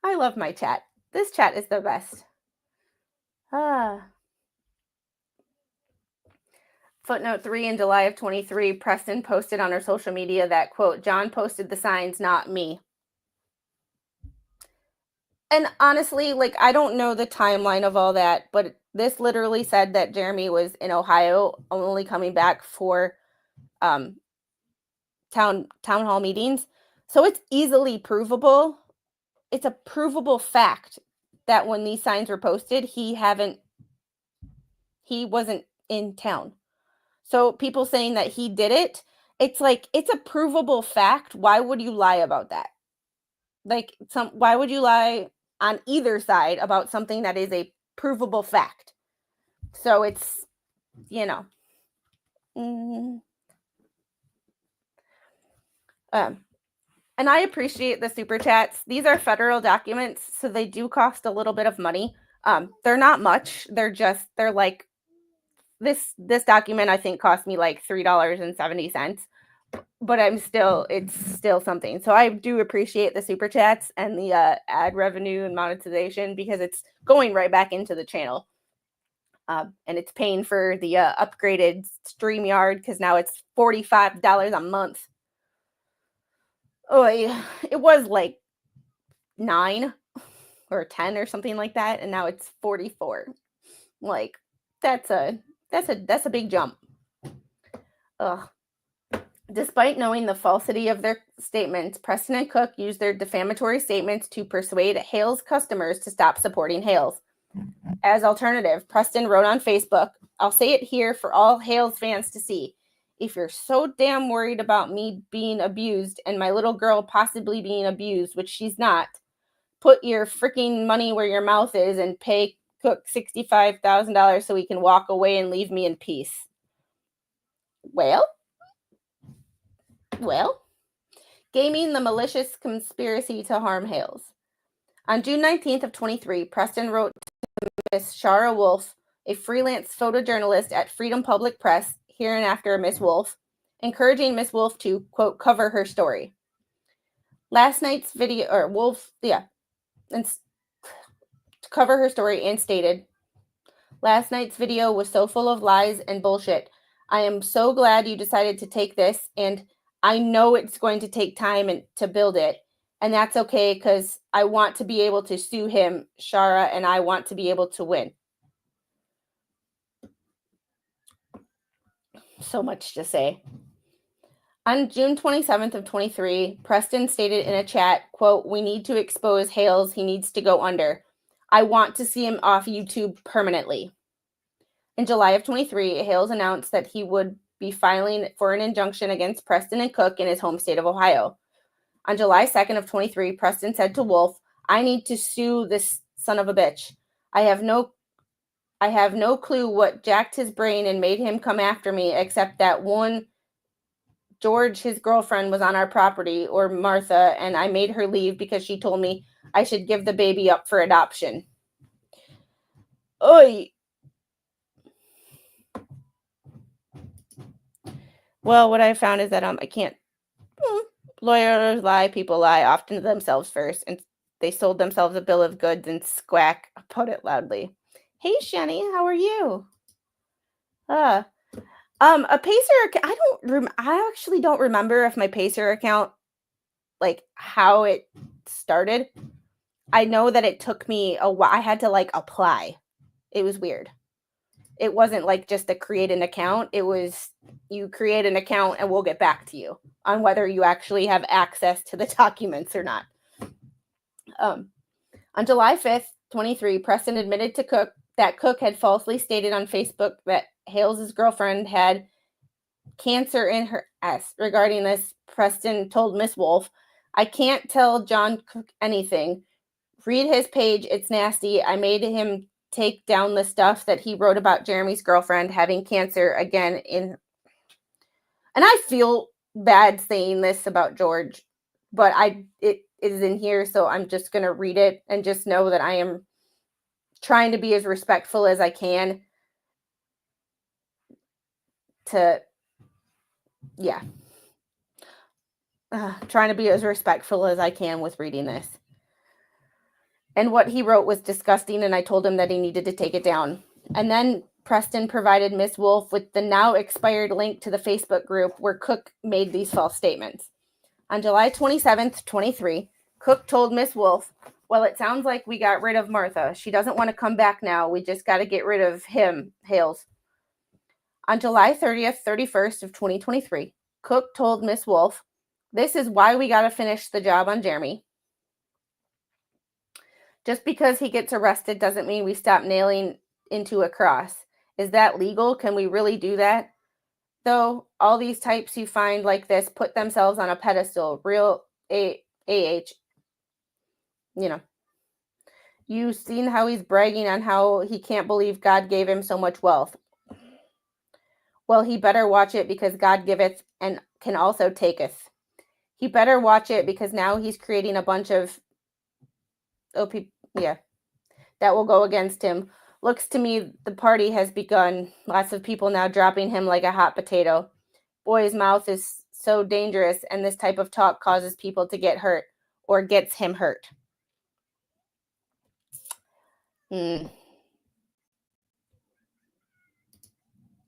B: I love my chat. This chat is the best. Footnote 3, in July of 23, Preston posted on her social media that, quote, John posted the signs, not me. And honestly, like, I don't know the timeline of all that, but this literally said that Jeremy was in Ohio, only coming back for town hall meetings. So it's easily provable. It's a provable fact that when these signs were posted, he wasn't in town. So people saying that he did it, it's like, it's a provable fact. Why would you lie about that? Like, why would you lie on either side about something that is a provable fact? So it's, you know. And I appreciate the super chats. These are federal documents, so they do cost a little bit of money. They're not much. They're like, this document I think cost me like $3.70. But it's still something. So I do appreciate the super chats and the ad revenue and monetization, because it's going right back into the channel. And it's paying for the upgraded StreamYard, because now it's $45 a month. Oh, it was like 9 or 10 or something like that, and now it's 44. Like, that's a big jump. Ugh. Despite knowing the falsity of their statements, Preston and Cook used their defamatory statements to persuade Hales customers to stop supporting Hales. As alternative, Preston wrote on Facebook, I'll say it here for all Hales fans to see. If you're so damn worried about me being abused and my little girl possibly being abused, which she's not, put your freaking money where your mouth is and pay Cook $65,000 so he can walk away and leave me in peace. Well, gaming the malicious conspiracy to harm Hales. On June 19th of 23, Preston wrote to Miss Shara Wolf, a freelance photojournalist at Freedom Public Press, hereinafter Miss Wolf, encouraging Miss Wolf to, quote, cover her story. Last night's video, or Wolf, and to cover her story and stated, last night's video was so full of lies and bullshit. I am so glad you decided to take this, and I know it's going to take time to build it, and that's okay because I want to be able to sue him, Shara, and I want to be able to win. So much to say. On June 27th of 23, Preston stated in a chat, quote, we need to expose Hales. He needs to go under. I want to see him off YouTube permanently. In July of 23, Hales announced that he would be filing for an injunction against Preston and Cook in his home state of Ohio. On July 2nd of 23, Preston said to Wolf, I need to sue this son of a bitch. I have no clue what jacked his brain and made him come after me, except that one George, his girlfriend, was on our property, or Martha, and I made her leave because she told me I should give the baby up for adoption. Oy. Well, what I found is that I can't. Lawyers lie, people lie, often to themselves first, and they sold themselves a bill of goods and squack, put it loudly. Hey, Shani, how are you? A Pacer. I actually don't remember if my Pacer account, like how it started. I know that it took me a while. I had to like apply. It was weird. It wasn't like just to create an account. It was you create an account and we'll get back to you on whether you actually have access to the documents or not. On July 5th, 23, Preston admitted to Cook that Cook had falsely stated on Facebook that Hales' girlfriend had cancer in her ass. Regarding this, Preston told Miss Wolf, I can't tell John Cook anything. Read his page. It's nasty. I made him take down the stuff that he wrote about Jeremy's girlfriend having cancer again and I feel bad saying this about George, but it is in here, so I'm just going to read it and just know that I am trying to be as respectful as I can trying to be as respectful as I can with reading this. And what he wrote was disgusting, and I told him that he needed to take it down. And then Preston provided Miss Wolf with the now expired link to the Facebook group where Cook made these false statements. On July 27th, 23, Cook told Miss Wolf, well, it sounds like we got rid of Martha. She doesn't want to come back now. We just got to get rid of him, Hales. On July 30th, 31st of 2023, Cook told Miss Wolf, this is why we got to finish the job on Jeremy. Just because he gets arrested doesn't mean we stop nailing into a cross. Is that legal? Can we really do that? Though all these types you find like this put themselves on a pedestal. Real AH. You've seen how he's bragging on how he can't believe God gave him so much wealth. Well, he better watch it because God giveth and can also taketh. He better watch it because now he's creating a bunch of that will go against him. Looks to me the party has begun. Lots of people now dropping him like a hot potato. Boy, his mouth is so dangerous, and this type of talk causes people to get hurt or gets him hurt.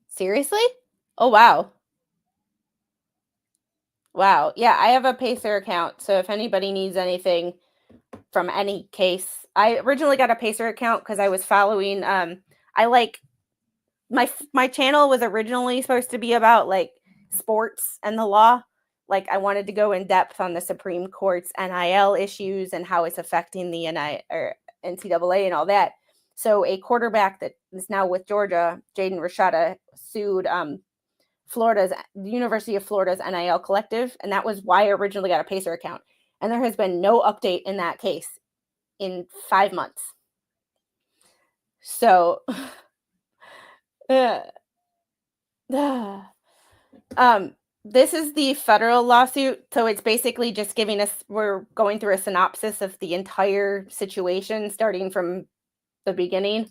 B: Seriously? Oh, wow. Wow. Yeah, I have a Pacer account, so if anybody needs anything from any case, I originally got a Pacer account because I was following, my channel was originally supposed to be about like sports and the law. Like I wanted to go in depth on the Supreme Court's NIL issues and how it's affecting the NCAA and all that. So a quarterback that is now with Georgia, Jaden Rashada, sued University of Florida's NIL collective, and that was why I originally got a Pacer account. And there has been no update in that case in 5 months. So, this is the federal lawsuit. So it's basically just we're going through a synopsis of the entire situation, starting from the beginning,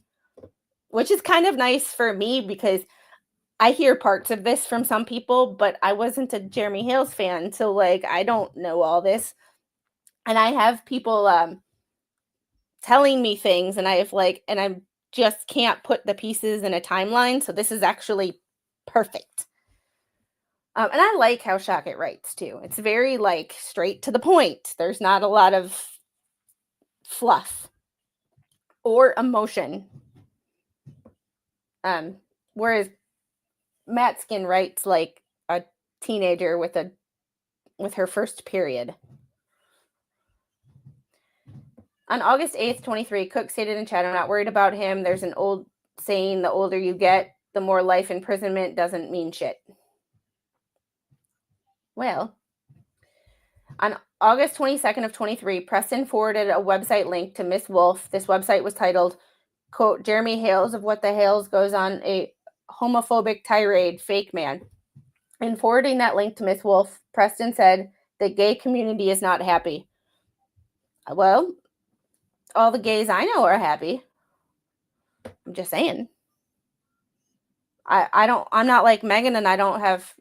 B: which is kind of nice for me because I hear parts of this from some people, but I wasn't a Jeremy Hales fan. So like, I don't know all this. And I have people, telling me things, and and I just can't put the pieces in a timeline. So this is actually perfect. And I like how Shockett writes too. It's very like straight to the point. There's not a lot of fluff or emotion. Whereas Matskin writes like a teenager with her first period. On August 8th, 23, Cook stated in chat, "I'm not worried about him. There's an old saying, the older you get, the more life imprisonment doesn't mean shit." Well, on August 22nd of 23, Preston forwarded a website link to Miss Wolf. This website was titled, quote, "Jeremy Hales of What the Hales goes on a homophobic tirade, fake man." In forwarding that link to Miss Wolf, Preston said, "The gay community is not happy." Well, all the gays I know are happy. I'm just saying. I'm not like Megan, and I don't have,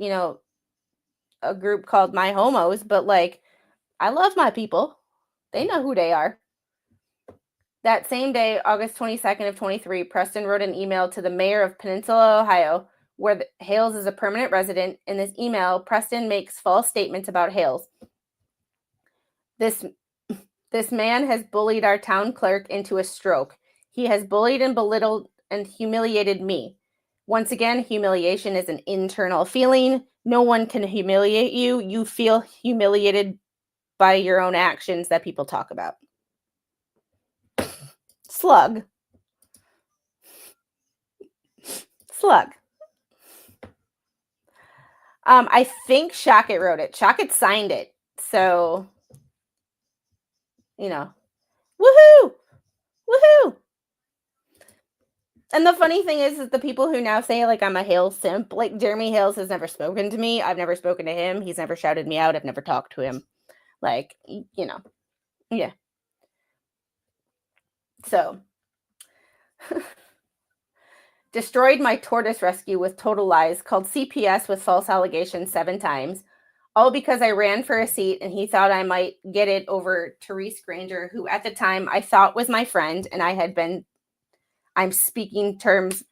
B: a group called My Homos, but like, I love my people. They know who they are. That same day, August 22nd of 23, Preston wrote an email to the mayor of Peninsula, Ohio, where Hales is a permanent resident. In this email, Preston makes false statements about Hales. This man has bullied our town clerk into a stroke. He has bullied and belittled and humiliated me. Once again, humiliation is an internal feeling. No one can humiliate you. You feel humiliated by your own actions that people talk about. Slug. I think Shockett wrote it. Shockett signed it. So, woohoo! And the funny thing is the people who now say like I'm a Hales simp, like Jeremy Hales has never spoken to me. I've never spoken to him. He's never shouted me out. I've never talked to him. Like, yeah. So, destroyed my tortoise rescue with total lies, called CPS with false allegations 7 times, all because I ran for a seat and he thought I might get it over Therese Granger, who at the time I thought was my friend, and I'm speaking terms.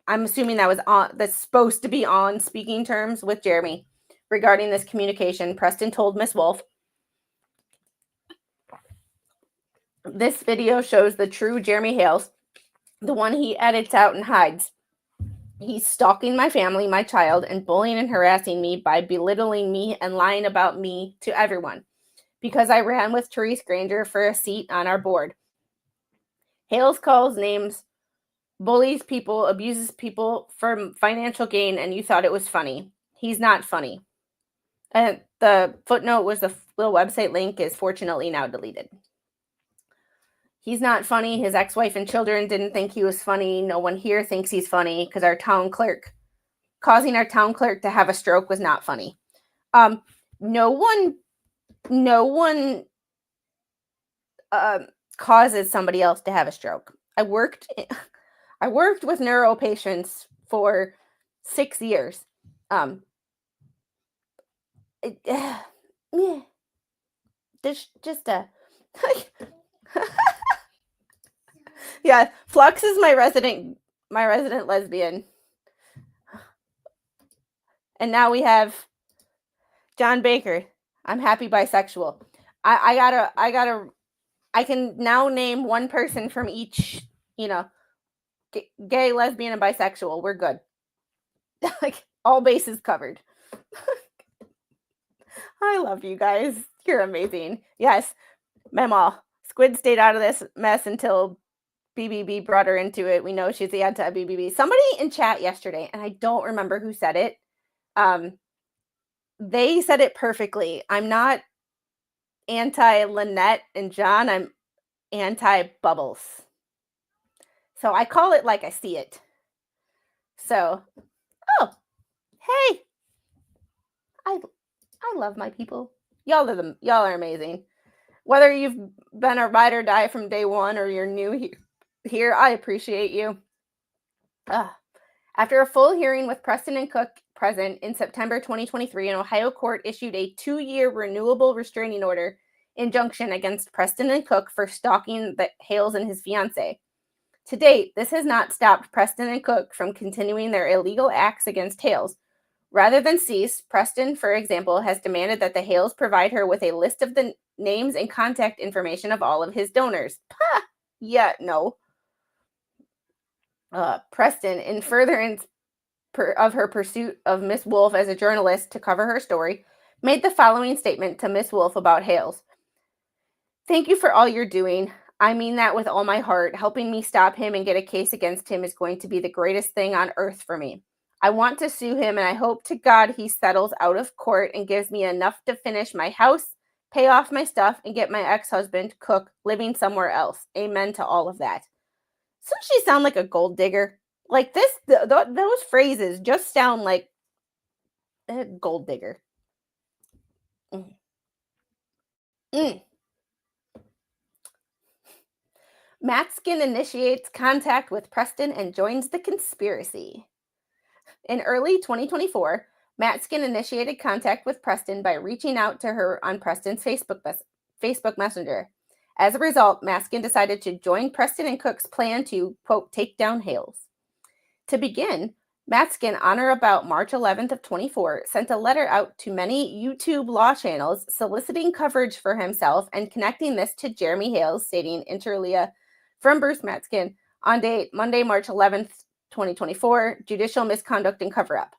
B: I'm assuming that's supposed to be on speaking terms with Jeremy regarding this communication. Preston told Miss Wolf, "This video shows the true Jeremy Hales, the one he edits out and hides. He's stalking my family, my child, and bullying and harassing me by belittling me and lying about me to everyone because I ran with Therese Granger for a seat on our board. Hales calls names, bullies people, abuses people for financial gain, and you thought it was funny. He's not funny." And the footnote was the website link is fortunately now deleted. He's not funny. His ex-wife and children didn't think he was funny. No one here thinks he's funny because causing our town clerk to have a stroke was not funny. No one causes somebody else to have a stroke. I worked with neuro patients for 6 years. Yeah, Flux is my resident lesbian. And now we have John Baker. I'm happy bisexual. I can now name one person from each, gay, lesbian, and bisexual. We're good. Like, all bases covered. I love you guys. You're amazing. Yes, Memal. Squid stayed out of this mess until BBB brought her into it. We know she's the anti-BBB. Somebody in chat yesterday, and I don't remember who said it, They said it perfectly. I'm not anti-Lynette and John. I'm anti-Bubbles. So I call it like I see it. So, oh, hey, I love my people. Y'all are amazing. Whether you've been a ride or die from day one or you're new here, I appreciate you. After a full hearing with Preston and Cook present in September 2023, an Ohio court issued a 2-year renewable restraining order injunction against Preston and Cook for stalking Hales and his fiancée. To date, this has not stopped Preston and Cook from continuing their illegal acts against Hales. Rather than cease, Preston, for example, has demanded that the Hales provide her with a list of the names and contact information of all of his donors. Pah! Yeah, no. Preston, in furtherance of her pursuit of Miss Wolf as a journalist to cover her story, made the following statement to Miss Wolf about Hales. Thank you for all you're doing. I mean that with all my heart. Helping me stop him and get a case against him is going to be the greatest thing on earth for me. I want to sue him, and I hope to God he settles out of court and gives me enough to finish my house, pay off my stuff, and get my ex-husband, Cook, living somewhere else. Amen to all of that. Doesn't she sound like a gold digger? Like this, those phrases just sound like a gold digger. Matskin initiates contact with Preston and joins the conspiracy. In early 2024, Matskin initiated contact with Preston by reaching out to her on Preston's Facebook Messenger. As a result, Matskin decided to join Preston and Cook's plan to, quote, take down Hales. To begin, Matskin, on or about March 11th of 24, sent a letter out to many YouTube law channels soliciting coverage for himself and connecting this to Jeremy Hales, stating, inter alia, from Bruce Matskin, on date Monday, March 11th, 2024, judicial misconduct and cover-up.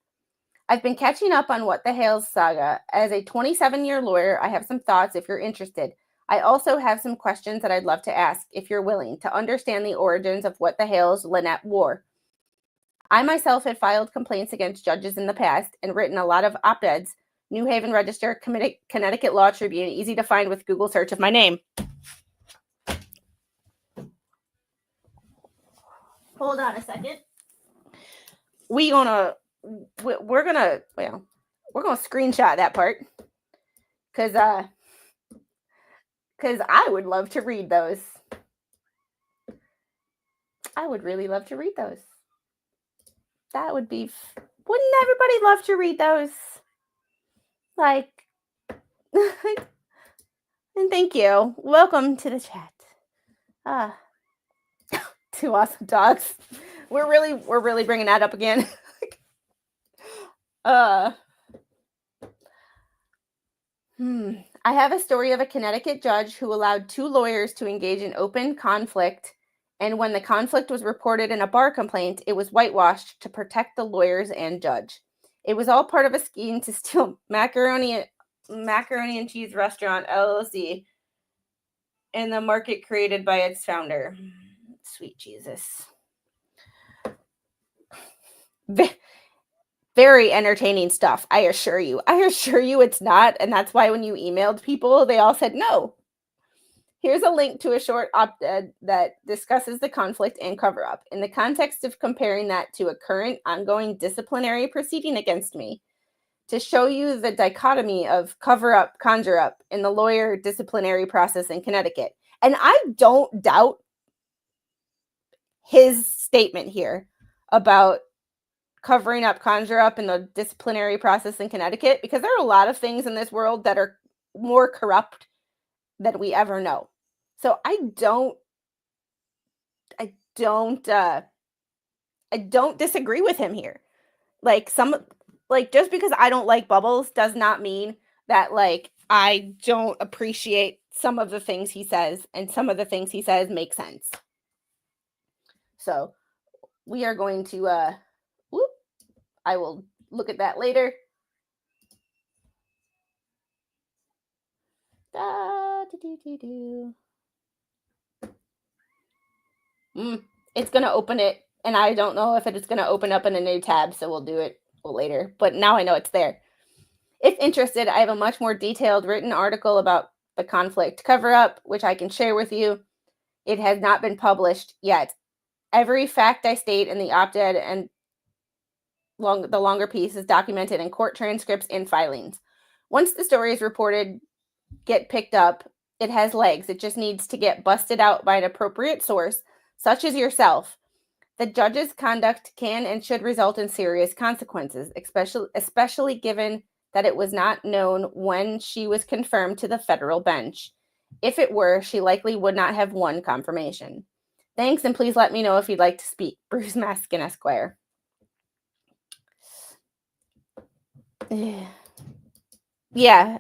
B: I've been catching up on what the Hales saga. As a 27-year lawyer, I have some thoughts if you're interested. I also have some questions that I'd love to ask if you're willing to understand the origins of what the Hales-Lynette war. I myself had filed complaints against judges in the past and written a lot of op-eds. New Haven Register, Connecticut Law Tribune, easy to find with Google search of my name. Hold on a second. We're gonna screenshot that part because I would love to read those. I would really love to read those. That would be. Wouldn't everybody love to read those? Like, and thank you. Welcome to the chat. Two awesome dogs. We're really bringing that up again. I have a story of a Connecticut judge who allowed 2 lawyers to engage in open conflict, and when the conflict was reported in a bar complaint, it was whitewashed to protect the lawyers and judge. It was all part of a scheme to steal Macaroni and Cheese Restaurant LLC and the market created by its founder. Sweet Jesus. Very entertaining stuff, I assure you. It's not, and that's why when you emailed people, they all said no. Here's a link to a short op-ed that discusses the conflict and cover-up in the context of comparing that to a current ongoing disciplinary proceeding against me to show you the dichotomy of cover-up, conjure-up in the lawyer disciplinary process in Connecticut. And I don't doubt his statement here about covering up, conjure up in the disciplinary process in Connecticut, because there are a lot of things in this world that are more corrupt than we ever know. So I don't disagree with him here. Just because I don't like Bubbles does not mean that I don't appreciate some of the things he says, and some of the things he says make sense. So we are going to I will look at that later. It's going to open it, and I don't know if it's going to open up in a new tab, so we'll do it later, but now I know it's there. If interested, I have a much more detailed written article about the conflict cover-up, which I can share with you. It has not been published yet. Every fact I state in the op-ed and the longer piece is documented in court transcripts and filings. Once the story is reported, get picked up, it has legs. It just needs to get busted out by an appropriate source, such as yourself. The judge's conduct can and should result in serious consequences, especially given that it was not known when she was confirmed to the federal bench. If it were, she likely would not have won confirmation. Thanks, and please let me know if you'd like to speak. Bruce Maskin, Esquire. Yeah.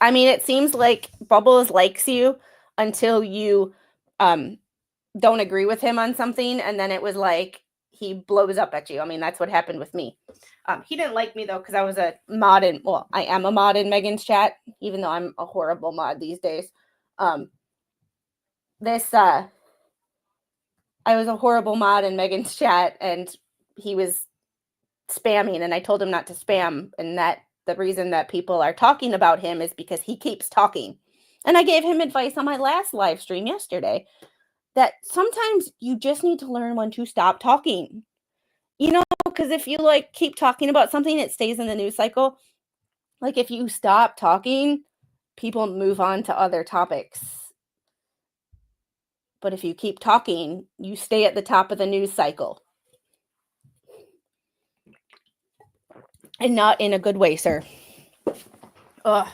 B: I mean, it seems like Bubbles likes you until you don't agree with him on something, and then it was like he blows up at you. I mean, that's what happened with me. He didn't like me, though, because I was a mod in, well, I am a mod in Megan's chat, even though I'm a horrible mod these days. I was a horrible mod in Megan's chat, and he was spamming, and I told him not to spam, and that the reason that people are talking about him is because he keeps talking. And I gave him advice on my last live stream yesterday that sometimes you just need to learn when to stop talking. You know, because if you like keep talking about something, it stays in the news cycle. Like if you stop talking, people move on to other topics. But if you keep talking, you stay at the top of the news cycle. And not in a good way, sir. Ugh.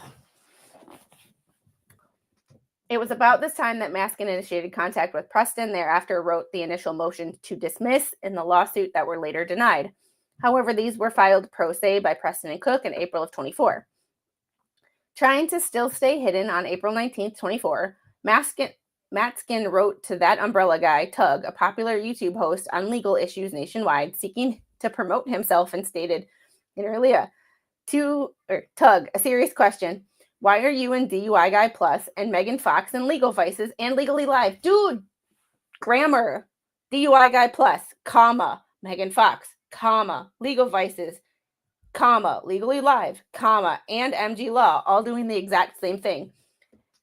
B: It was about this time that Maskin initiated contact with Preston, thereafter wrote the initial motion to dismiss in the lawsuit that were later denied. However, these were filed pro se by Preston and Cook in April of 24. Trying to still stay hidden on April 19th, 24, Maskin wrote to that umbrella guy, Tug, a popular YouTube host on legal issues nationwide, seeking to promote himself, and stated, inter alia, Tug, a serious question. Why are you in DUI Guy Plus and Megan Fox in Legal Vices and Legally Live? Dude, grammar. DUI Guy Plus, comma, Megan Fox, comma, Legal Vices, comma, Legally Live, comma, and MG Law, all doing the exact same thing.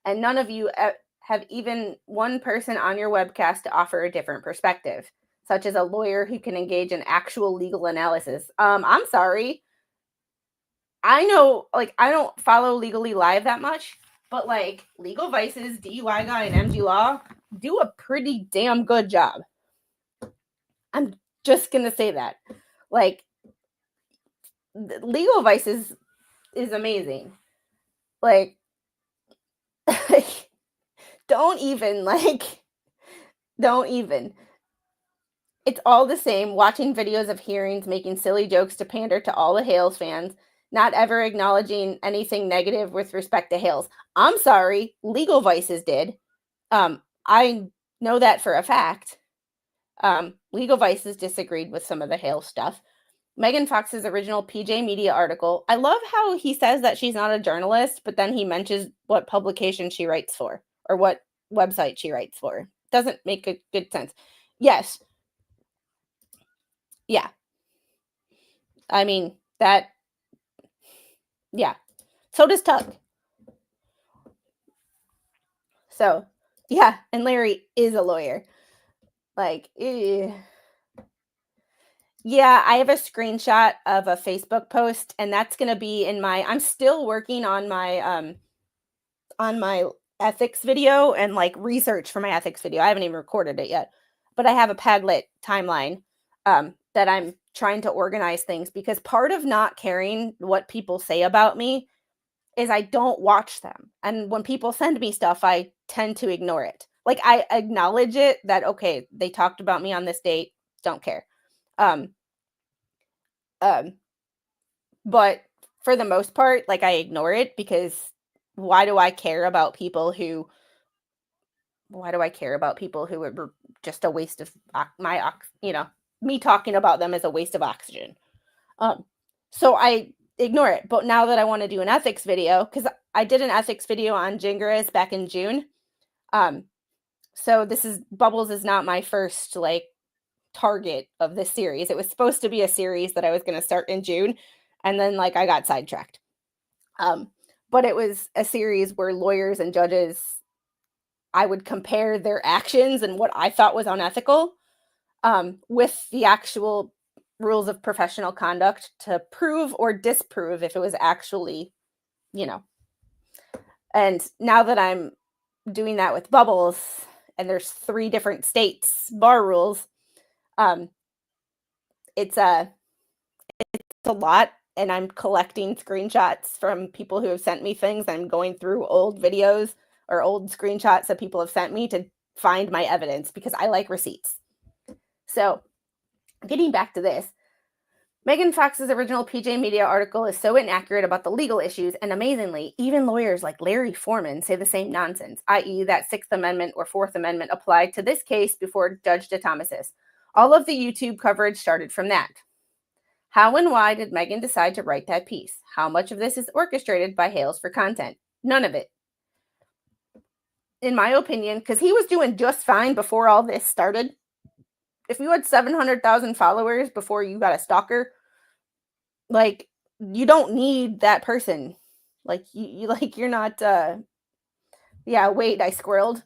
B: And none of you have even one person on your webcast to offer a different perspective, such as a lawyer who can engage in actual legal analysis. I'm sorry. I know, like, I don't follow Legally Live that much, but, like, Legal Vices, DUI Guy, and MG Law do a pretty damn good job. I'm just going to say that. Like, Legal Vices is amazing. Like, don't even. It's all the same, watching videos of hearings, making silly jokes to pander to all the Hales fans, not ever acknowledging anything negative with respect to Hales. I'm sorry, Legal Vices did. I know that for a fact. Legal Vices disagreed with some of the Hales stuff. Megan Fox's original PJ Media article. I love how he says that she's not a journalist, but then he mentions what publication she writes for or what website she writes for. Doesn't make a good sense. Yes. Yeah. I mean, that. Yeah. So does Tug. So, yeah. And Larry is a lawyer. Like, yeah, I have a screenshot of a Facebook post, and that's going to be in my, I'm still working on my ethics video and like research for my ethics video. I haven't even recorded it yet, but I have a Padlet timeline that I'm trying to organize things, because part of not caring what people say about me is I don't watch them. And when people send me stuff, I tend to ignore it. Like, I acknowledge it that, okay, they talked about me on this date, don't care. But for the most part, like, I ignore it, because why do I care about people who are just a waste of my, me talking about them is a waste of oxygen. So I ignore it. But now that I want to do an ethics video, because I did an ethics video on Gingeras back in June. So Bubbles is not my first, like, target of this series. It was supposed to be a series that I was going to start in June, and then like I got sidetracked. But it was a series where lawyers and judges, I would compare their actions and what I thought was unethical with the actual rules of professional conduct to prove or disprove if it was actually, you know. And now that I'm doing that with Bubbles, and there's 3 different states bar rules, it's a lot, and I'm collecting screenshots from people who have sent me things. I'm going through old videos or old screenshots that people have sent me to find my evidence because I like receipts. So, getting back to this, Megan Fox's original PJ Media article is so inaccurate about the legal issues, and amazingly, even lawyers like Larry Foreman say the same nonsense, i.e. that 6th Amendment or 4th Amendment applied to this case before Judge DeThomasis. All of the YouTube coverage started from that. How and why did Megan decide to write that piece? How much of this is orchestrated by Hales for content? None of it. In my opinion, because he was doing just fine before all this started. If you had 700,000 followers before you got a stalker, like, you don't need that person. Like, you're not, yeah, wait, I squirreled.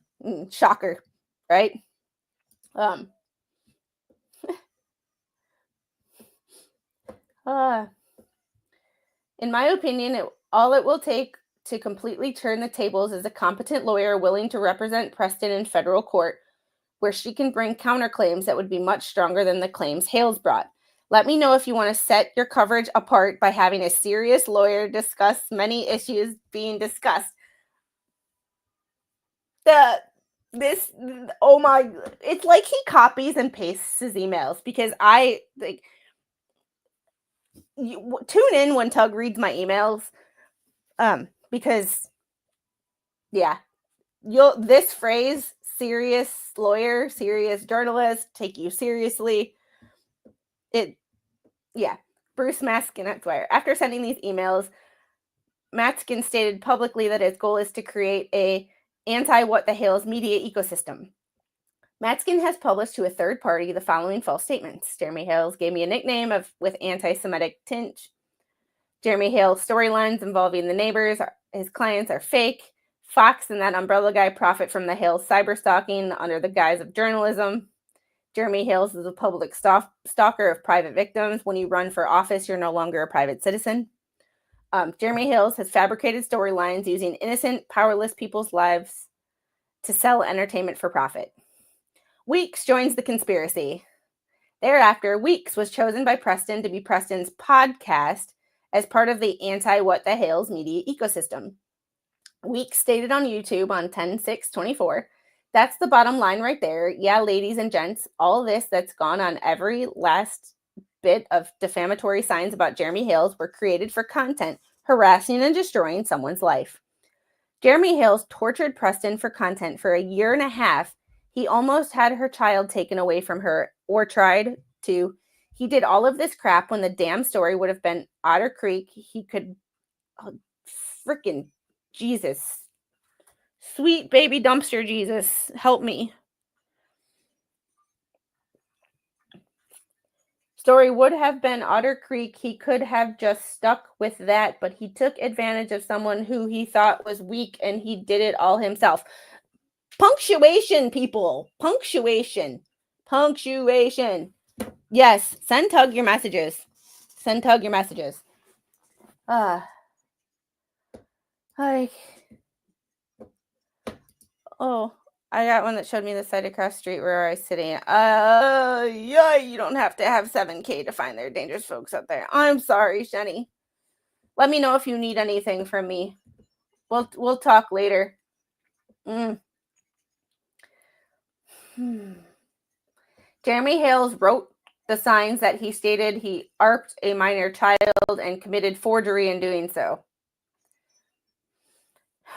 B: Shocker, right? In my opinion, all it will take to completely turn the tables is a competent lawyer willing to represent Preston in federal court, where she can bring counterclaims that would be much stronger than the claims Hales brought. Let me know if you want to set your coverage apart by having a serious lawyer discuss many issues being discussed. It's like he copies and pastes his emails, because tune in when Tug reads my emails, because this phrase, serious lawyer, serious journalist, take you seriously, Bruce Maskin, that's why. After sending these emails, Maskin stated publicly that his goal is to create a anti-what the Hales media ecosystem. Maskin has published to a third party the following false statements. Jeremy Hales gave me a nickname with anti-Semitic tint. Jeremy Hales storylines involving the neighbors, his clients, are fake. Fox and that umbrella guy profit from the Hales cyberstalking under the guise of journalism. Jeremy Hales is a public stalker of private victims. When you run for office, you're no longer a private citizen. Jeremy Hales has fabricated storylines using innocent, powerless people's lives to sell entertainment for profit. Weeks joins the conspiracy. Thereafter, Weeks was chosen by Preston to be Preston's podcast as part of the anti-What the Hales media ecosystem. Weeks stated on YouTube on 10/6/24, that's the bottom line right there. Yeah, ladies and gents, all this that's gone on, every last bit of defamatory signs about Jeremy Hales, were created for content, harassing and destroying someone's life. Jeremy Hales tortured Preston for content for a year and a half. He almost had her child taken away from her, or tried to. He did all of this crap when the damn story would have been Otter Creek. He could, freaking Jesus. Sweet baby dumpster Jesus, help me. Story would have been Otter Creek. He could have just stuck with that, but he took advantage of someone who he thought was weak, and he did it all himself. Punctuation, people. Punctuation. Yes, send Tug your messages. I got one that showed me the site across the street where I was sitting. You don't have to have 7K to find their dangerous folks out there. I'm sorry, Shenny. Let me know if you need anything from me. We'll talk later. Jeremy Hales wrote the signs that he stated he ARPed a minor child and committed forgery in doing so.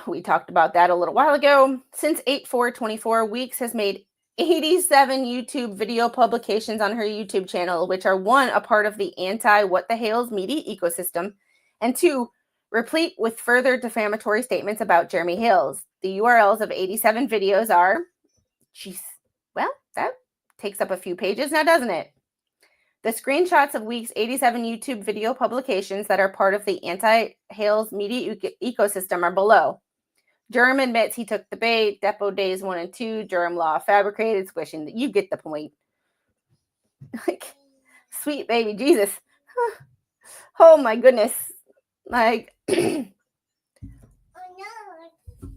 B: We talked about that a little while ago. Since 8/4/24, Weeks has made 87 YouTube video publications on her YouTube channel, which are 1, a part of the anti-What the Hales media ecosystem, and 2, replete with further defamatory statements about Jeremy Hales. The URLs of 87 videos are, that takes up a few pages now, doesn't it? The screenshots of Week's 87 YouTube video publications that are part of the anti-Hales media ecosystem are below. Durham admits he took the bait. Depo Days 1 and 2. Durham Law fabricated. Squishing. You get the point. Like, sweet baby Jesus. Oh my goodness. Like,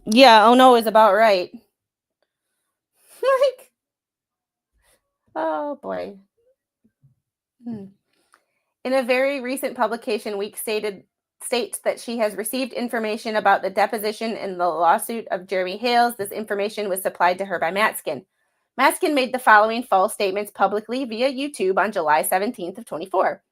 B: yeah, oh no is about right. Like, oh boy. In a very recent publication, Week states that she has received information about the deposition in the lawsuit of Jeremy Hales. This information was supplied to her by Matskin. Matskin made the following false statements publicly via YouTube on July 17th of 24.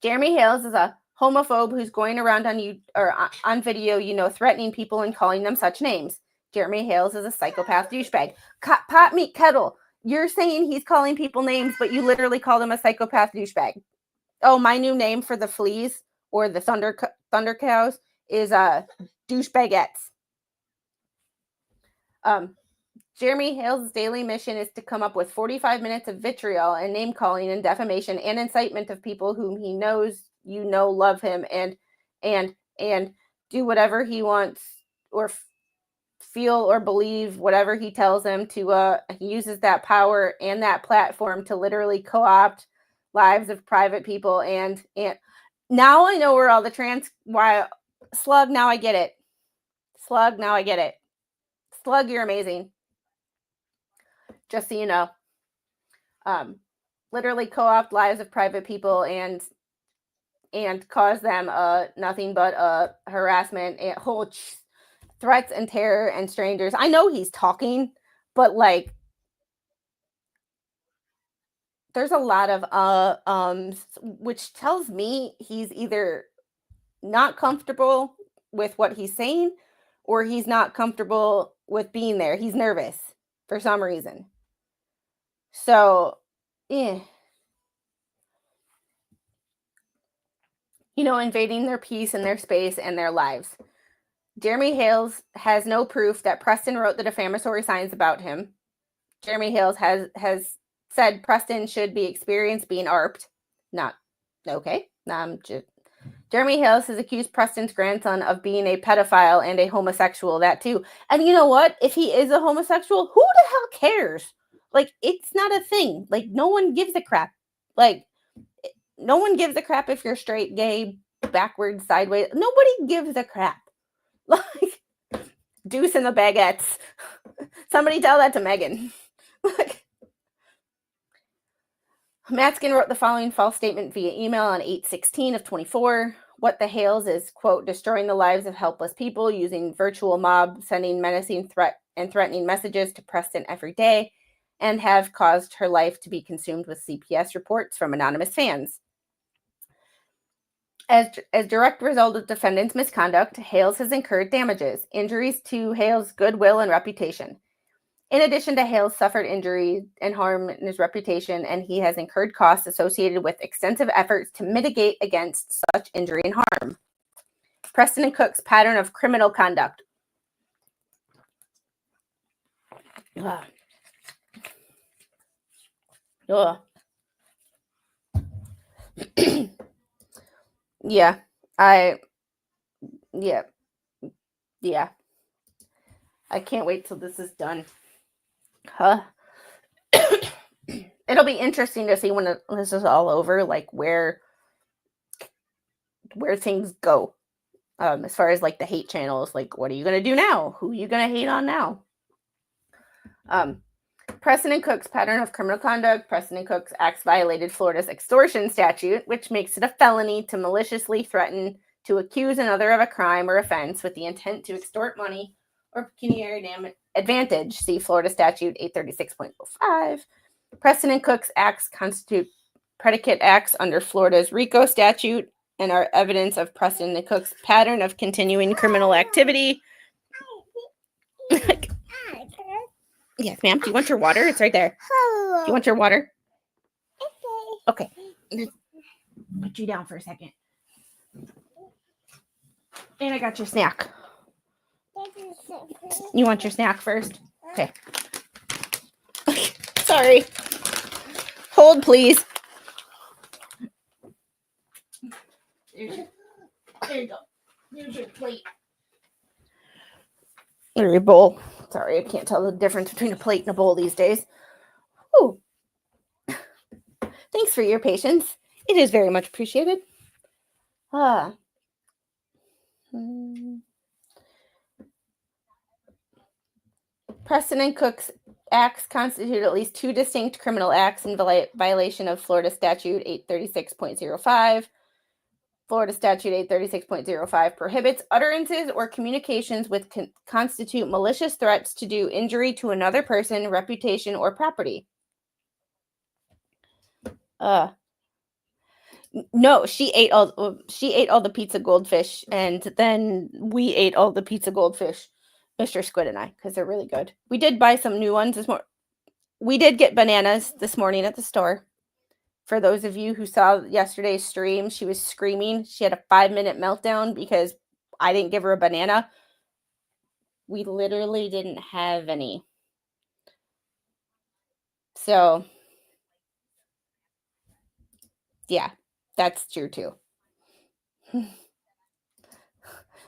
B: Jeremy Hales is a homophobe who's going around on video, threatening people and calling them such names. Jeremy Hales is a psychopath douchebag. Pot meat kettle. You're saying he's calling people names, but you literally call them a psychopath douchebag. Oh, my new name for the fleas or the thunder cows is douchebagettes. Jeremy Hales' daily mission is to come up with 45 minutes of vitriol and name calling and defamation and incitement of people whom he knows love him and do whatever he wants or feel or believe whatever he tells them to. He uses that power and that platform to literally co-opt lives of private people and now I know where all the Slug, now I get it. Slug, now I get it. Slug, you're amazing. Just so you know. Literally co-opt lives of private people and cause them nothing but harassment and threats and terror and strangers. I know he's talking, but like there's a lot of which tells me he's either not comfortable with what he's saying or he's not comfortable with being there. He's nervous for some reason. So, invading their peace and their space and their lives. Jeremy Hales has no proof that Preston wrote the defamatory signs about him. Jeremy Hales has said Preston should be experienced being ARPed. Not okay. Jeremy Hales has accused Preston's grandson of being a pedophile and a homosexual. That too. And you know what? If he is a homosexual, who the hell cares? Like, it's not a thing. Like, no one gives a crap. Like, no one gives a crap if you're straight, gay, backwards, sideways. Nobody gives a crap. Like, deuce in the baguettes. Somebody tell that to Megan. Like, Matskin wrote the following false statement via email on 8/16 of 24. What the Hales is, quote, destroying the lives of helpless people using virtual mob, sending menacing threatening messages to Preston every day, and have caused her life to be consumed with CPS reports from anonymous fans. As direct result of defendants' misconduct, Hales has incurred damages, injuries to Hales' goodwill and reputation. In addition to Hales suffered injury and harm in his reputation, and he has incurred costs associated with extensive efforts to mitigate against such injury and harm. Preston and Cook's pattern of criminal conduct. Ugh. Ugh. Yeah. I can't wait till this is done. It'll be interesting to see when this is all over, like where things go. As far as like the hate channels, like what are you gonna do now? Who are you gonna hate on now? Preston and Cook's pattern of criminal conduct. Preston and Cook's acts violated Florida's extortion statute, which makes it a felony to maliciously threaten to accuse another of a crime or offense with the intent to extort money or pecuniary advantage. See Florida Statute 836.05. Preston and Cook's acts constitute predicate acts under Florida's RICO statute and are evidence of Preston and Cook's pattern of continuing criminal activity. Yes, ma'am. Do you want your water? It's right there. Do you want your water? Okay. Put you down for a second. And I got your snack. You want your snack first? Okay. Sorry. Hold, please. There you go. Here's your plate. Or your bowl. Sorry, I can't tell the difference between a plate and a bowl these days. Ooh. Thanks for your patience. It is very much appreciated. Preston and Cook's acts constitute at least two distinct criminal acts in violation of Florida Statute 836.05. Florida Statute 836.05 prohibits utterances or communications which constitute malicious threats to do injury to another person, reputation, or property. No, she ate all the pizza goldfish, and then we ate all the pizza goldfish, Mr. Squid and I, because they're really good. We did buy some new ones this morning. We did get bananas this morning at the store. For those of you who saw yesterday's stream, she was screaming. She had a 5-minute meltdown because I didn't give her a banana. We literally didn't have any. So, yeah, that's true too.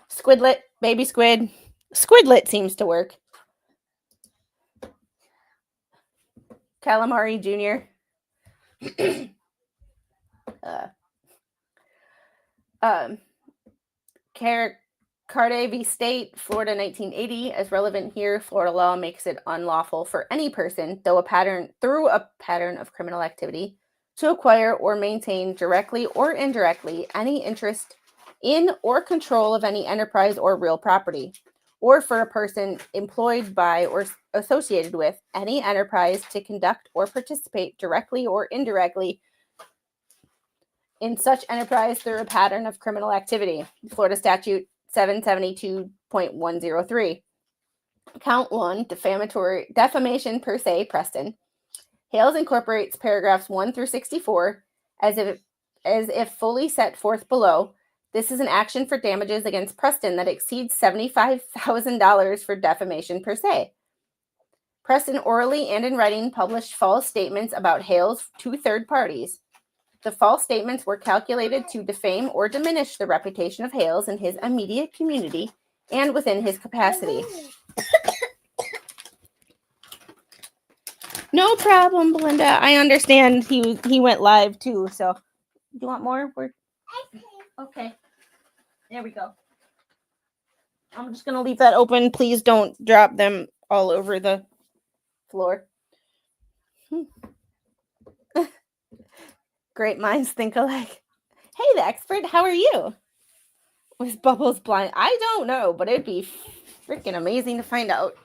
B: Squidlet, baby squid. Squidlet seems to work. Calamari Jr. Carde v. State, Florida 1980. As relevant here, Florida law makes it unlawful for any person, through a pattern of criminal activity, to acquire or maintain directly or indirectly any interest in or control of any enterprise or real property, or for a person employed by or associated with any enterprise to conduct or participate directly or indirectly in such enterprise through a pattern of criminal activity. Florida Statute 772.103. Count 1, defamation per se, Preston. Hales incorporates paragraphs 1 through 64 as if fully set forth below. This is an action for damages against Preston that exceeds $75,000 for defamation per se. Preston orally and in writing published false statements about Hales to third parties. The false statements were calculated to defame or diminish the reputation of Hales in his immediate community and within his capacity. No problem, Belinda. I understand he went live too, so do you want more? Okay. There we go. I'm just going to leave that open. Please don't drop them all over the floor. Great minds think alike. Hey, the expert, how are you? Was Bubbles blind? I don't know, but it'd be freaking amazing to find out.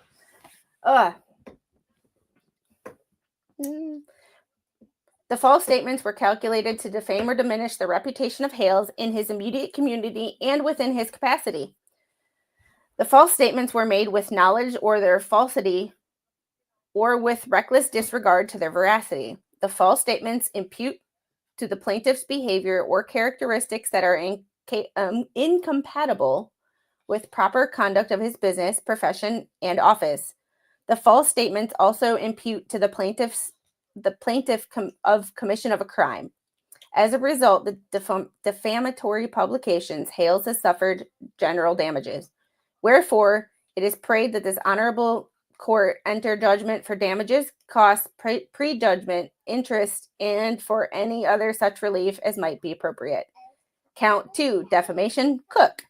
B: The false statements were calculated to defame or diminish the reputation of Hales in his immediate community and within his capacity. The false statements were made with knowledge or their falsity or with reckless disregard to their veracity. The false statements impute to the plaintiff's behavior or characteristics that are incompatible with proper conduct of his business, profession, and office. The false statements also impute to the plaintiff of commission of a crime. As a result, the defamatory publications, Hales has suffered general damages. Wherefore, it is prayed that this honorable court enter judgment for damages, costs, prejudgment, interest, and for any other such relief as might be appropriate. Count 2, defamation, Cook.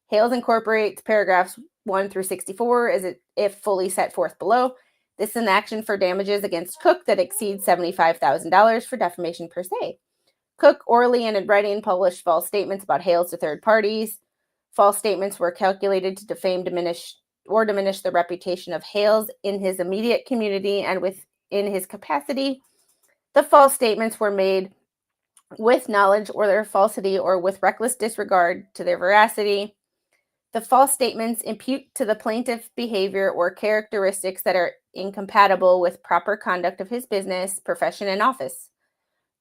B: Hales incorporates paragraphs 1 through 64 as if fully set forth below. This is an action for damages against Cook that exceeds $75,000 for defamation per se. Cook orally and in writing published false statements about Hales to third parties. False statements were calculated to defame, diminish the reputation of Hales in his immediate community and within his capacity. The false statements were made with knowledge or their falsity or with reckless disregard to their veracity. The false statements impute to the plaintiff behavior or characteristics that are incompatible with proper conduct of his business, profession, and office.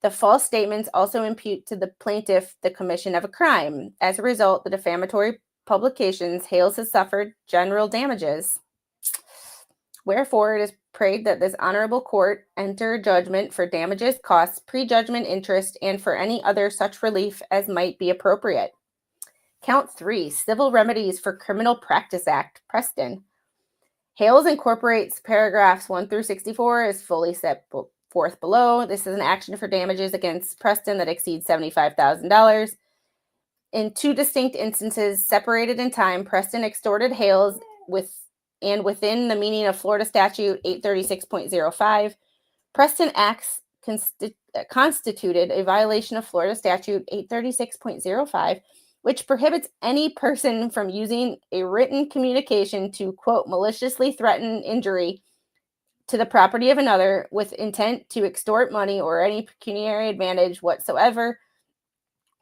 B: The false statements also impute to the plaintiff the commission of a crime. As a result, the defamatory publications, Hales has suffered general damages. Wherefore, it is prayed that this honorable court enter judgment for damages, costs, prejudgment interest, and for any other such relief as might be appropriate. Count 3, Civil Remedies for Criminal Practice Act, Preston. Hales incorporates paragraphs 1 through 64 as fully set forth below. This is an action for damages against Preston that exceeds $75,000. In 2 distinct instances, separated in time, Preston extorted Hales within the meaning of Florida Statute 836.05. Preston acts constituted a violation of Florida Statute 836.05, which prohibits any person from using a written communication to, quote, maliciously threaten injury to the property of another with intent to extort money or any pecuniary advantage whatsoever,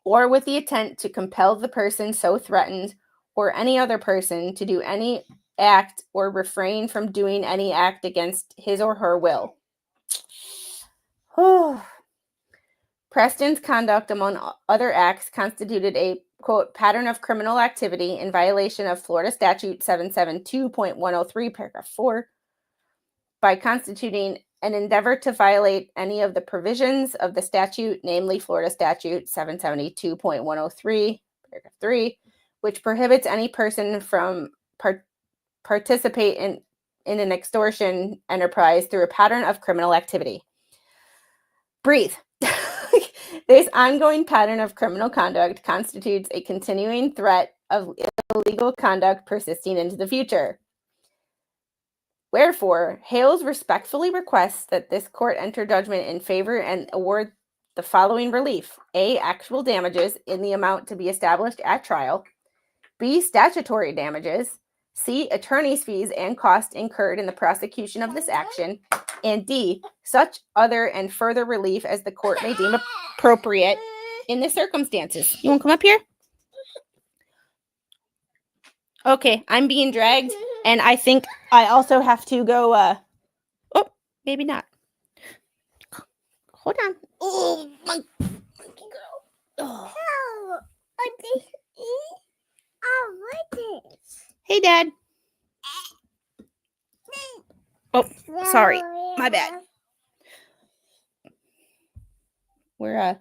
B: or with the intent to compel the person so threatened or any other person to do any act or refrain from doing any act against his or her will. Preston's conduct, among other acts, constituted a, quote, pattern of criminal activity in violation of Florida Statute 772.103, paragraph 4, by constituting an endeavor to violate any of the provisions of the statute, namely Florida Statute 772.103, paragraph 3, which prohibits any person from participate in an extortion enterprise through a pattern of criminal activity. Breathe. This ongoing pattern of criminal conduct constitutes a continuing threat of illegal conduct persisting into the future. Wherefore, Hales respectfully requests that this court enter judgment in favor and award the following relief: A, actual damages in the amount to be established at trial; B, statutory damages; C, attorney's fees and costs incurred in the prosecution of this action; and D, such other and further relief as the court may deem appropriate in the circumstances. You want to come up here? Okay, I'm being dragged, and I think I also have to go, oh, maybe not. Hold on. Oh, monkey girl. Oh. Hey, Dad. Oh, sorry. My bad. We're,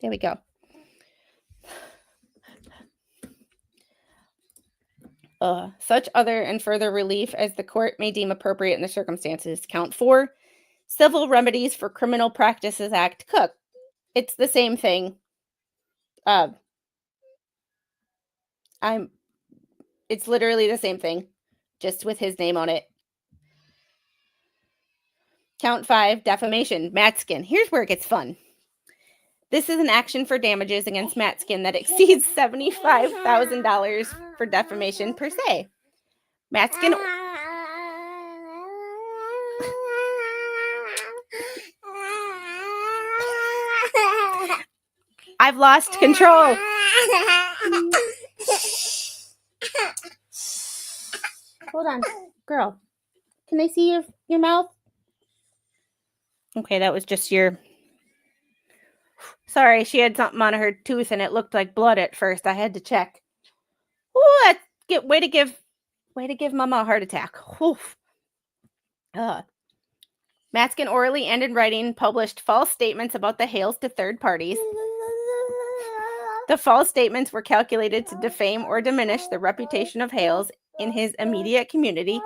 B: there we go. Such other and further relief as the court may deem appropriate in the circumstances. Count 4, Civil Remedies for Criminal Practices Act, Cook. It's the same thing. It's literally the same thing, just with his name on it. Count 5, defamation, Matskin. Here's where it gets fun. This is an action for damages against Matskin that exceeds $75,000 for defamation per se. Matskin. I've lost control. Hold on, girl. Can I see your mouth? Okay, that was just your... Sorry, she had something on her tooth and it looked like blood at first. I had to check. Ooh, that's way to give Mama a heart attack. Oof. Matskin orally and in writing published false statements about the Hales to third parties. The false statements were calculated to defame or diminish the reputation of Hales in his immediate community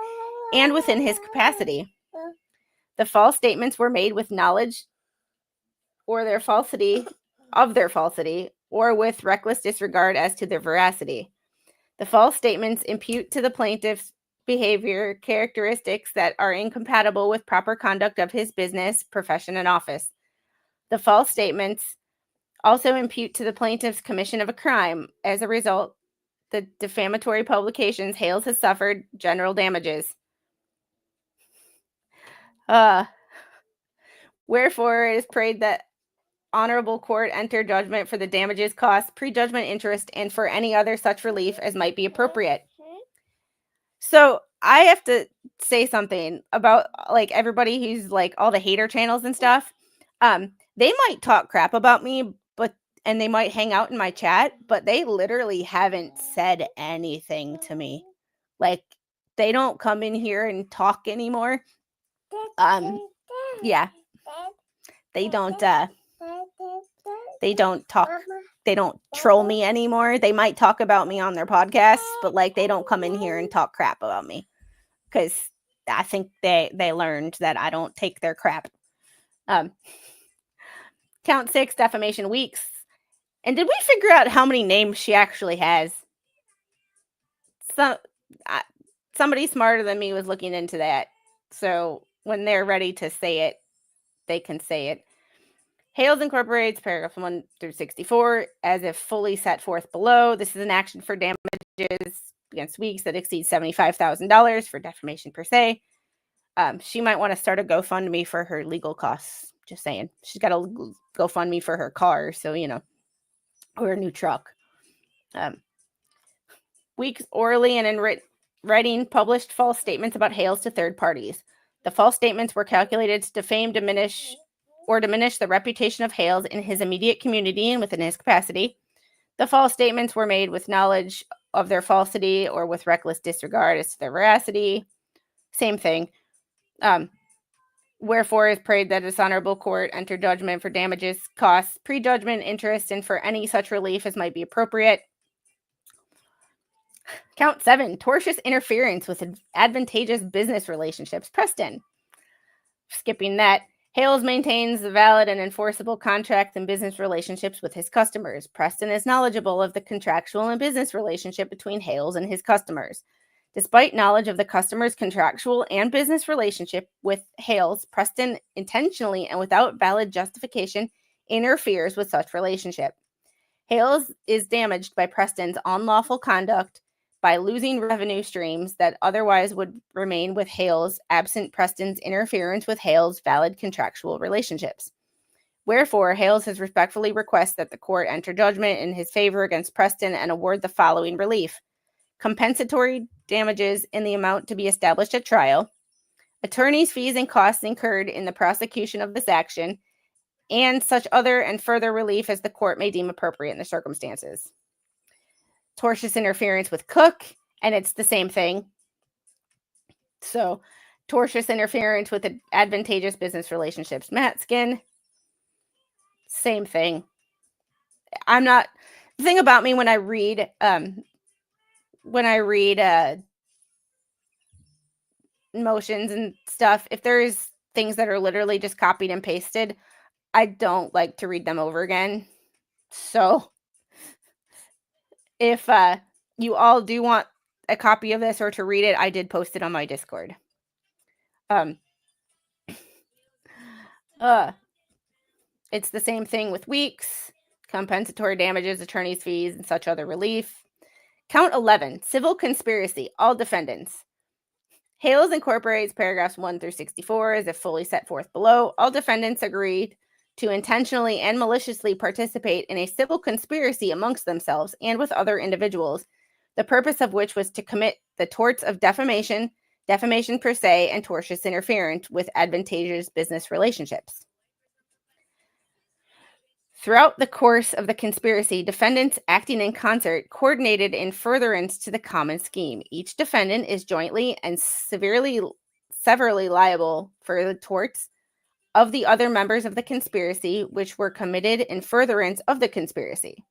B: and within his capacity. The false statements were made with knowledge or their falsity, or with reckless disregard as to their veracity. The false statements impute to the plaintiff's behavior characteristics that are incompatible with proper conduct of his business, profession, and office. The false statements also impute to the plaintiff's commission of a crime. As a result, the defamatory publications Hales has suffered general damages. Wherefore, it is prayed that honorable court enter judgment for the damages, costs, prejudgment interest, and for any other such relief as might be appropriate. So I have to say something about like everybody who's like all the hater channels and stuff. They might talk crap about me, and they might hang out in my chat, but they literally haven't said anything to me. Like, they don't come in here and talk anymore. Yeah, they don't talk. They don't troll me anymore. They might talk about me on their podcasts, but like they don't come in here and talk crap about me, because I think they learned that I don't take their crap. Count 6, defamation Weeks. And did we figure out how many names she actually has? Somebody smarter than me was looking into that. So when they're ready to say it, they can say it. Hales incorporates paragraphs 1 through 64 as if fully set forth below. This is an action for damages against Weeks that exceeds $75,000 for defamation per se. She might want to start a GoFundMe for her legal costs. Just saying. She's got a GoFundMe for her car, so, or a new truck. Weeks orally and in writing published false statements about Hales to third parties. The false statements were calculated to defame, diminish the reputation of Hales in his immediate community and within his capacity. The false statements were made with knowledge of their falsity or with reckless disregard as to their veracity. Same thing. Wherefore is prayed that this honorable court enter judgment for damages, costs, prejudgment, interest, and for any such relief as might be appropriate. Count 7, tortious interference with advantageous business relationships. Preston. Skipping that. Hales maintains the valid and enforceable contracts and business relationships with his customers. Preston is knowledgeable of the contractual and business relationship between Hales and his customers. Despite knowledge of the customer's contractual and business relationship with Hales, Preston intentionally and without valid justification interferes with such relationship. Hales is damaged by Preston's unlawful conduct by losing revenue streams that otherwise would remain with Hales absent Preston's interference with Hales' valid contractual relationships. Wherefore, Hales has respectfully requests that the court enter judgment in his favor against Preston and award the following relief: compensatory damages in the amount to be established at trial, attorney's fees and costs incurred in the prosecution of this action, and such other and further relief as the court may deem appropriate in the circumstances. Tortious interference with Cook, and it's the same thing. So, tortious interference with advantageous business relationships. Matskin, same thing. The thing about me when I read motions and stuff, if there's things that are literally just copied and pasted, I don't like to read them over again. So if you all do want a copy of this or to read it, I did post it on my Discord. It's the same thing with Weeks, compensatory damages, attorney's fees, and such other relief. Count 11, civil conspiracy, all defendants. Hales incorporates paragraphs 1 through 64 as if fully set forth below. All defendants agreed to intentionally and maliciously participate in a civil conspiracy amongst themselves and with other individuals, the purpose of which was to commit the torts of defamation, defamation per se, and tortious interference with advantageous business relationships. Throughout the course of the conspiracy, defendants acting in concert coordinated in furtherance to the common scheme. Each defendant is jointly and severally liable for the torts of the other members of the conspiracy, which were committed in furtherance of the conspiracy.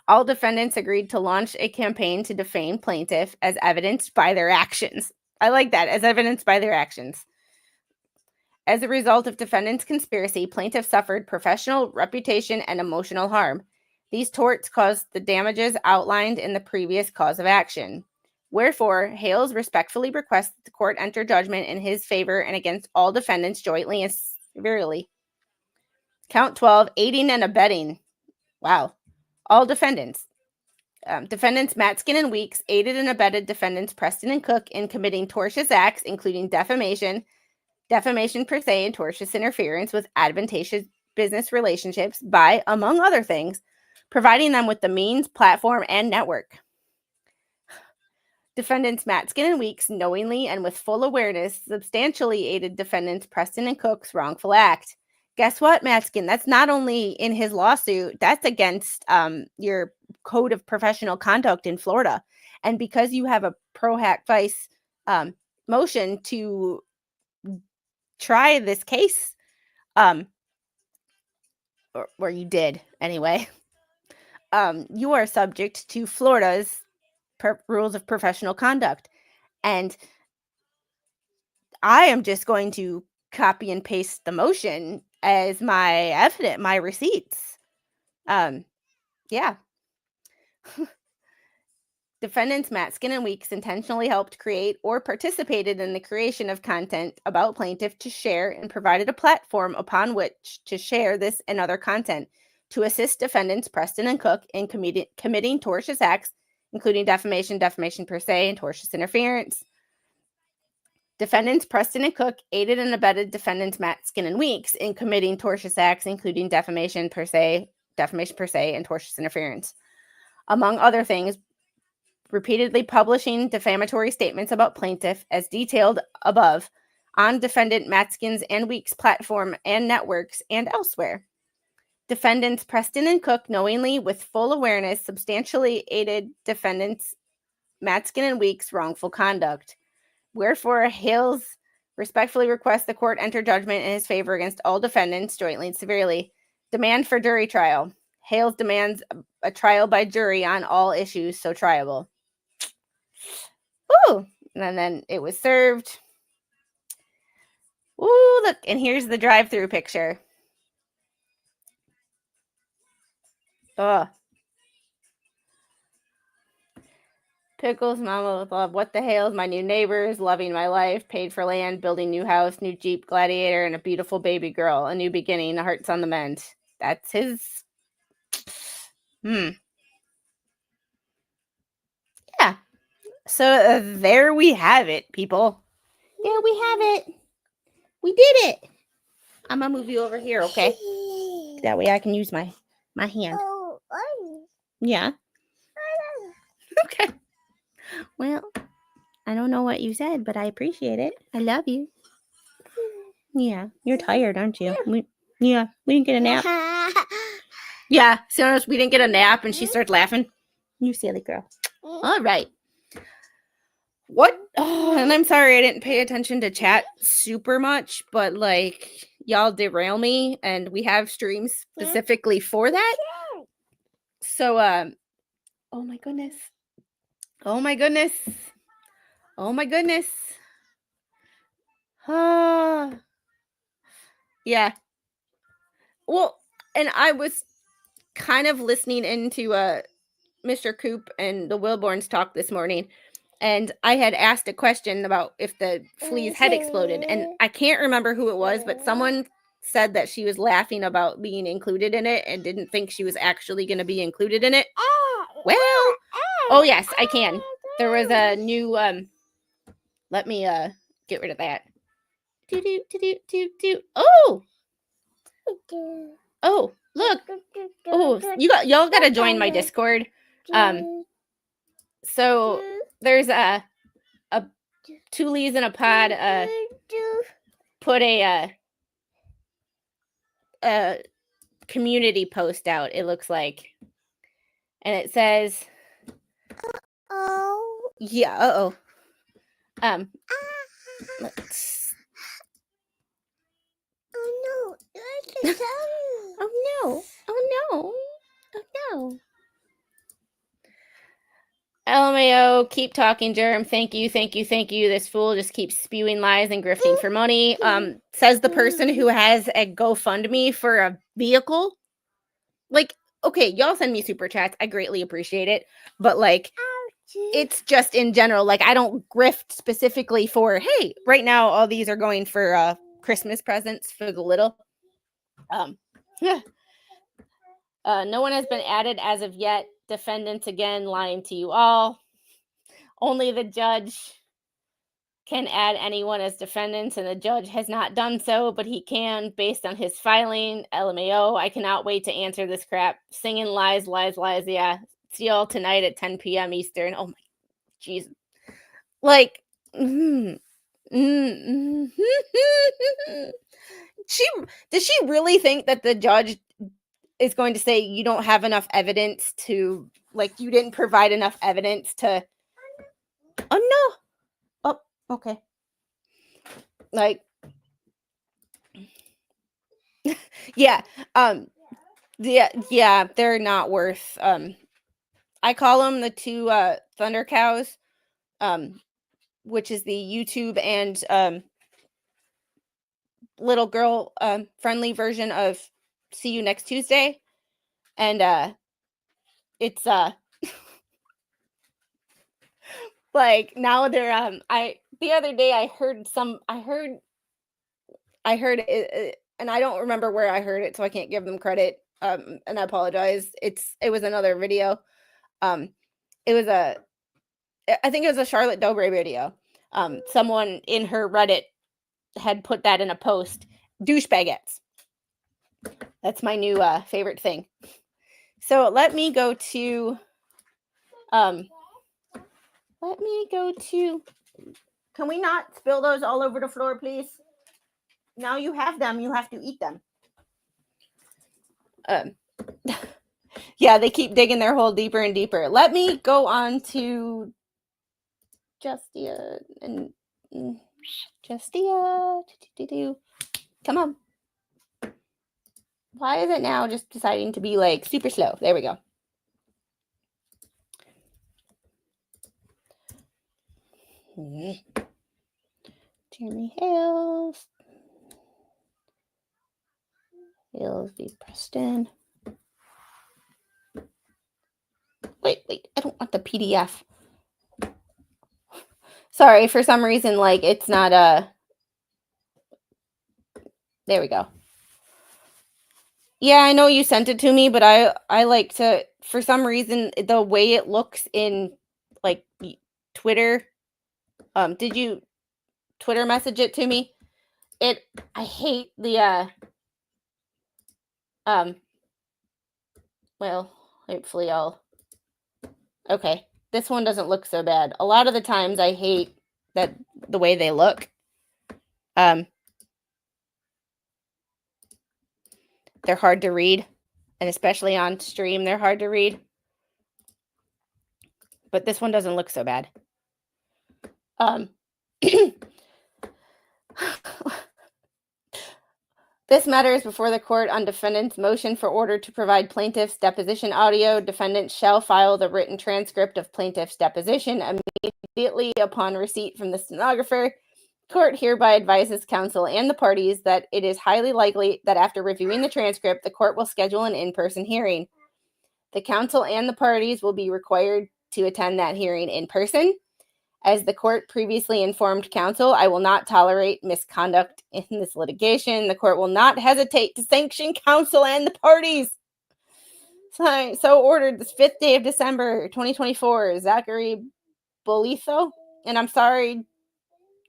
B: All defendants agreed to launch a campaign to defame plaintiff as evidenced by their actions. I like that, as evidenced by their actions. As a result of defendants' conspiracy, plaintiff suffered professional, reputation, and emotional harm. These torts caused the damages outlined in the previous cause of action. Wherefore, Hales respectfully requests that the court enter judgment in his favor and against all defendants jointly and severally. Count 12, aiding and abetting. Wow. All defendants. Defendants Matskin and Weeks aided and abetted defendants Preston and Cook in committing tortious acts, including defamation per se, and tortious interference with advantageous business relationships by, among other things, providing them with the means, platform, and network. Defendants Matskin and Weeks knowingly and with full awareness substantially aided defendants Preston and Cook's wrongful act. Guess what, Matskin? That's not only in his lawsuit, that's against your code of professional conduct in Florida. And because you have a pro hack vice motion to try this case, or you did anyway, you are subject to Florida's rules of professional conduct. And I am just going to copy and paste the motion as my receipts. Yeah. Defendants Matt Skin and Weeks intentionally helped create or participated in the creation of content about plaintiff to share and provided a platform upon which to share this and other content to assist defendants Preston and Cook in committing tortious acts, including defamation, defamation per se, and tortious interference. Defendants Preston and Cook aided and abetted defendants Matt Skin and Weeks in committing tortious acts, including defamation per se, and tortious interference. Among other things, repeatedly publishing defamatory statements about plaintiff as detailed above on defendant Matt Skin's and Weeks platform and networks and elsewhere. Defendants Preston and Cook knowingly, with full awareness, substantially aided defendants Matt Skin and Weeks' wrongful conduct. Wherefore, Hales respectfully requests the court enter judgment in his favor against all defendants, jointly and severely. Demand for jury trial. Hales demands a trial by jury on all issues so triable. Ooh, and then it was served. Ooh, look, and here's the drive-through picture. Ugh. Pickles, mama with love. What the Hales? My new neighbors, loving my life, paid for land, building new house, new Jeep Gladiator, and a beautiful baby girl. A new beginning, the heart's on the mend. That's his. Yeah. So there we have it, people. There we have it. We did it. I'm gonna move you over here, okay? That way I can use my hand. Yeah. Okay. Well, I don't know what you said, but I appreciate it. I love you. Yeah, you're tired, aren't you? We didn't get a nap. Yeah, so we didn't get a nap, and she started laughing. You silly girl. All right. What? Oh, and I'm sorry I didn't pay attention to chat super much, but like y'all derail me, and we have streams specifically for that. So, oh my goodness. Oh my goodness. Oh my goodness. Yeah. Well, and I was kind of listening into Mr. Coop and the Wilborns talk this morning, and I had asked a question about if the flea's head exploded, and I can't remember who it was, but someone said that she was laughing about being included in it and didn't think she was actually going to be included in it. Well, oh yes, I can. There was a new let me get rid of that. Oh, look. Oh, y'all got to join my Discord. So there's a two leaves in a pod put a community post out, it looks like. And it says yeah, let's oh no. LMAO, keep talking, Germ. Thank you. This fool just keeps spewing lies and grifting for money. Says the person who has a GoFundMe for a vehicle. Like, okay, y'all send me super chats. I greatly appreciate it. But like, it's just in general. Like, I don't grift specifically for, hey, right now all these are going for Christmas presents for the little. No one has been added as of yet. Defendants again lying to you all. Only the judge can add anyone as defendants, and the judge has not done so, but he can based on his filing. LMAO, I cannot wait to answer this crap. Singing lies. Yeah, see y'all tonight at 10 p.m. Eastern. Oh my jeez. Like, does she really think that the judge is going to say you don't have enough evidence to, like, you didn't provide enough evidence to Oh no. Oh, okay. Like, yeah. Yeah, they're not worth. I call them the two thunder cows. Which is the YouTube and little girl friendly version of See You Next Tuesday. And it's like now they're I the other day I heard it, and I don't remember where I heard it, so I can't give them credit. And I apologize. It was another video. It was I think it was a Charlotte Dobre video. Someone in her Reddit had put that in a post. Douchebagettes. That's my new favorite thing. So let me go to can we not spill those all over the floor, please? Now you have them, you have to eat them. Yeah, they keep digging their hole deeper and deeper. Let me go on to Justia and Justia. Come on. Why is it now just deciding to be like super slow? There we go. Jeremy Hales. Hales v. Preston. Wait, I don't want the PDF. Sorry, for some reason, like, it's not there we go. Yeah, I know you sent it to me, but I like to, for some reason, the way it looks in, like, Twitter, did you Twitter message it to me? I hate the, well, hopefully okay, this one doesn't look so bad. A lot of the times I hate that the way they look. They're hard to read, and especially on stream, they're hard to read. But this one doesn't look so bad. This matter is before the court on defendant's motion for order to provide plaintiff's deposition audio. Defendant shall file the written transcript of plaintiff's deposition immediately upon receipt from the stenographer. Court hereby advises counsel and the parties that it is highly likely that after reviewing the transcript, the court will schedule an in-person hearing. The counsel and the parties will be required to attend that hearing in person. As the court previously informed counsel, I will not tolerate misconduct in this litigation. The court will not hesitate to sanction counsel and the parties. So ordered this 5th day of December, 2024, Zachary Bolitho. And I'm sorry,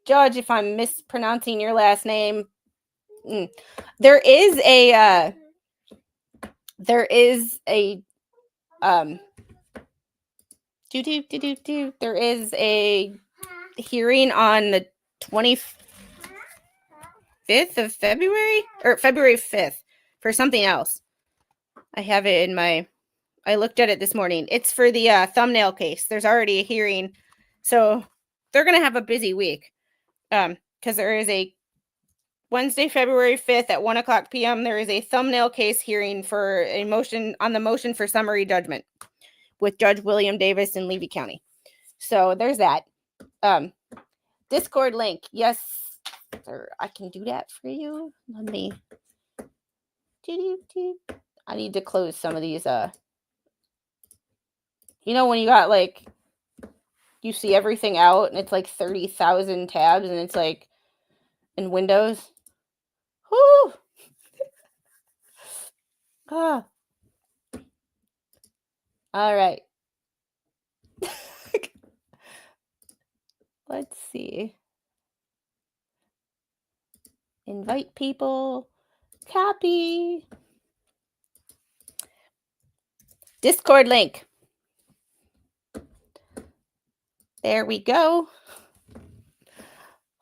B: Judge, if I'm mispronouncing your last name. There is a there is a hearing on the 25th of February, or February 5th, for something else. I have it in I looked at it this morning. It's for the thumbnail case. There's already a hearing, so they're gonna have a busy week. Because there is a Wednesday, February 5th at 1:00 p.m. There is a thumbnail case hearing for a motion on the motion for summary judgment with Judge William Davis in Levy County. So there's that. Discord link. Yes, sir, I can do that for you. Let me. I need to close some of these. You know when you got like, you see everything out and it's like 30,000 tabs and it's like in Windows. Whoo! All right. Let's see. Invite people. Copy. Discord link. There we go.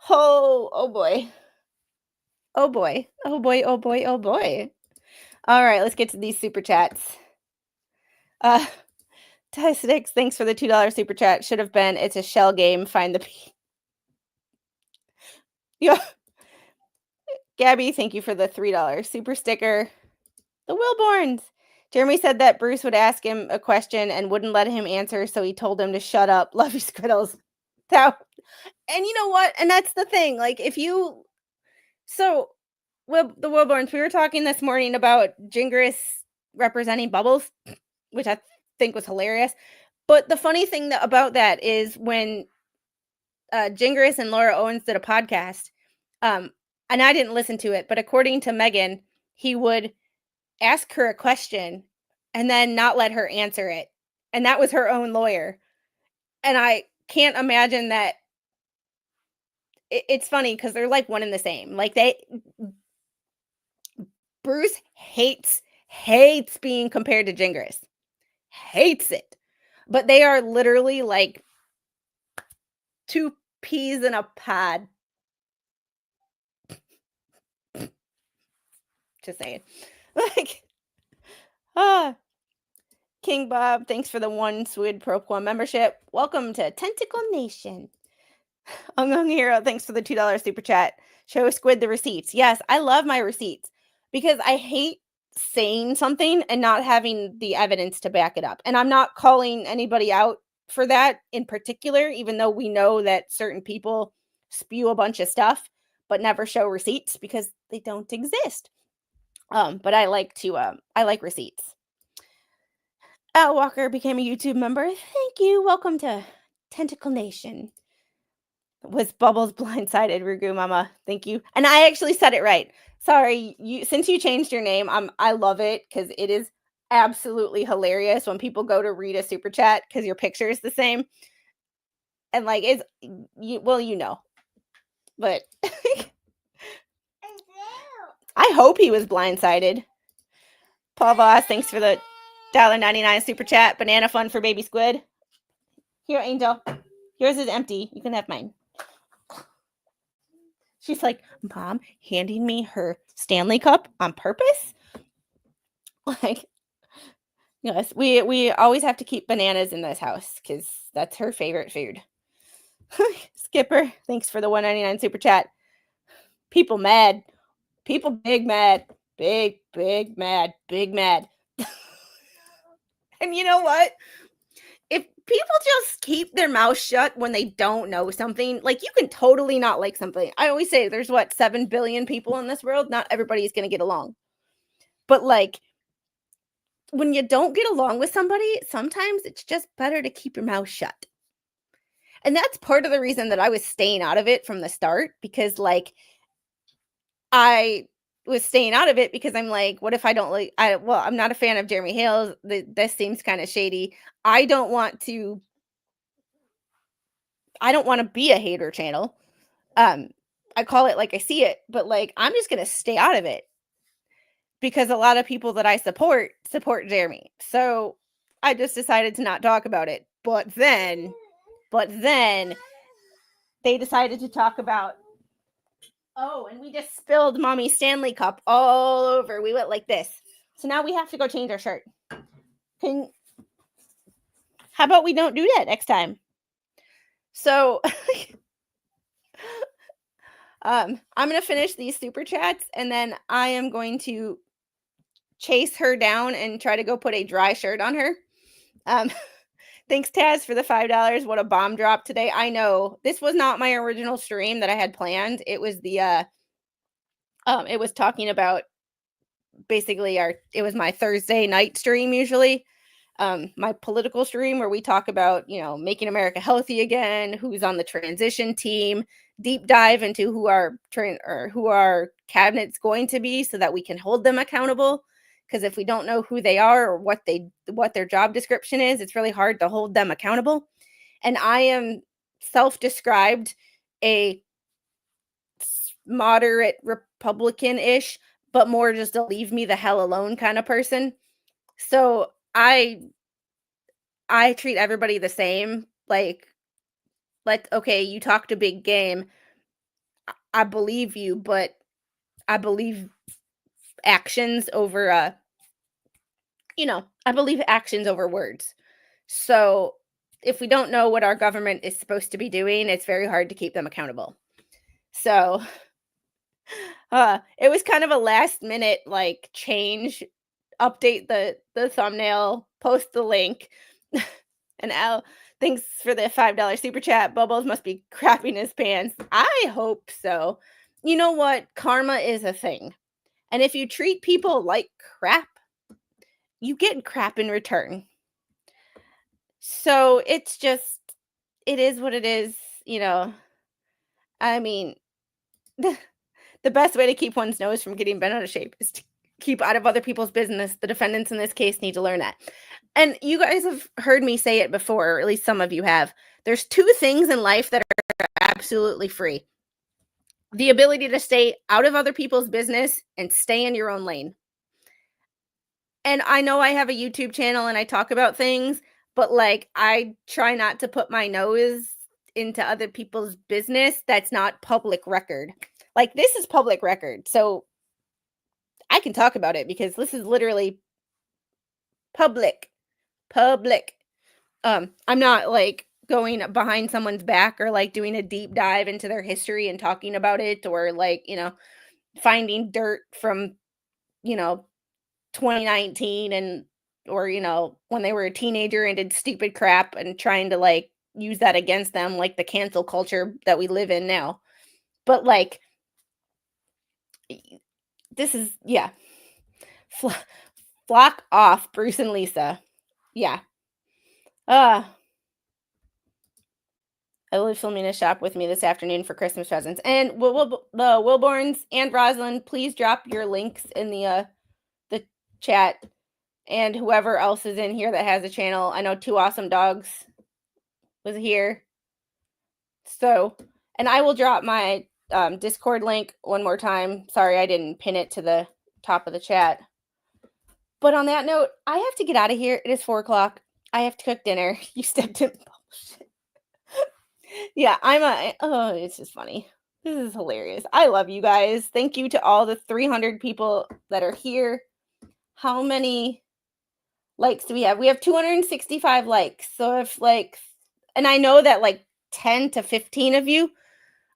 B: Oh boy. Oh boy. Oh boy. Oh boy. Oh boy. All right, let's get to these super chats. Six, thanks for the $2 super chat. Should have been, it's a shell game. Find the P. Yeah. Gabby, thank you for the $3 super sticker. The Wilborns. Jeremy said that Bruce would ask him a question and wouldn't let him answer, so he told him to shut up. Love you, Squiddles. And you know what? And that's the thing. Like, if you... So, the Wilborns, we were talking this morning about Gingras representing Bubbles, which I think was hilarious. But the funny thing about that is when Gingras and Laura Owens did a podcast, and I didn't listen to it, but according to Megan, he would ask her a question and then not let her answer it. And that was her own lawyer. And I can't imagine that. It's funny because they're like one and the same. Like Bruce hates being compared to Gingras. Hates it. But they are literally like two peas in a pod. Just saying. Like, King Bob, thanks for the 1 Swid Pro membership. Welcome to Tentacle Nation. Ung Hero, thanks for the $2 super chat. Show Squid the receipts. Yes, I love my receipts because I hate saying something and not having the evidence to back it up. And I'm not calling anybody out for that in particular, even though we know that certain people spew a bunch of stuff but never show receipts because they don't exist. But I like receipts. Al Walker became a YouTube member. Thank you. Welcome to Tentacle Nation. Was Bubbles blindsided, Rugu Mama? Thank you. And I actually said it right. Sorry, since you changed your name, I love it because it is absolutely hilarious when people go to read a super chat because your picture is the same. And like you know. But I hope he was blindsided. Paul Voss, thanks for the $1.99 super chat. Banana fun for baby squid. Here, Angel. Yours is empty. You can have mine. She's like, Mom, handing me her Stanley Cup on purpose? Like, yes, we always have to keep bananas in this house because that's her favorite food. Skipper, thanks for the $1.99 super chat. People mad. People big mad. Big mad. Big mad. And you know what? If people just keep their mouth shut when they don't know something, like you can totally not like something. I always say there's 7 billion people in this world. Not everybody's going to get along. But like when you don't get along with somebody, sometimes it's just better to keep your mouth shut. And that's part of the reason that I was staying out of it from the start, because like I was staying out of it because I'm like, what if I don't like, I'm not a fan of Jeremy Hales. This seems kind of shady. I don't want to be a hater channel. I call it like I see it, but like, I'm just going to stay out of it because a lot of people that I support Jeremy. So I just decided to not talk about it. But then they decided to talk about, oh, and we just spilled Mommy's Stanley Cup all over. We went like this. So now we have to go change our shirt. How about we don't do that next time? So I'm going to finish these super chats and then I am going to chase her down and try to go put a dry shirt on her. Thanks, Taz, for the $5. What a bomb drop today. I know this was not my original stream that I had planned. It was it was talking about basically it was my Thursday night stream usually. My political stream where we talk about, making America healthy again, who's on the transition team, deep dive into who our cabinet's going to be so that we can hold them accountable. Because if we don't know who they are or what their job description is, it's really hard to hold them accountable. And I am self-described a moderate Republican-ish, but more just a leave me the hell alone kind of person. So I treat everybody the same. Like, okay, you talked a big game. I believe you, but I believe actions over I believe actions over words. So if we don't know what our government is supposed to be doing, it's very hard to keep them accountable. So it was kind of a last minute like change, update the thumbnail, post the link. And Al, thanks for the $5 super chat. Bubbles must be crapping his pants. I hope so. You know what? Karma is a thing. And if you treat people like crap, you get crap in return. So it's just, it is what it is, you know. I mean, the best way to keep one's nose from getting bent out of shape is to keep out of other people's business. The defendants in this case need to learn that. And you guys have heard me say it before, or at least some of you have. There's two things in life that are absolutely free: the ability to stay out of other people's business and stay in your own lane. And I know I have a YouTube channel and I talk about things, but like I try not to put my nose into other people's business that's not public record. Like this is public record. So I can talk about it because this is literally public. I'm not like going behind someone's back or like doing a deep dive into their history and talking about it, or like, finding dirt from, 2019 and or when they were a teenager and did stupid crap and trying to like use that against them, like the cancel culture that we live in now. But like this is flock off, Bruce and Lisa. Yeah. I will filming a shop with me this afternoon for Christmas presents. And the Wilborns and Rosalind, please drop your links in the chat. And whoever else is in here that has a channel. I know Two Awesome Dogs was here. So, and I will drop my Discord link one more time. Sorry, I didn't pin it to the top of the chat. But on that note, I have to get out of here. It is 4:00. I have to cook dinner. You stepped in bullshit. Yeah, it's just funny. This is hilarious. I love you guys. Thank you to all the 300 people that are here. How many likes do we have? We have 265 likes. So if and I know that like 10 to 15 of you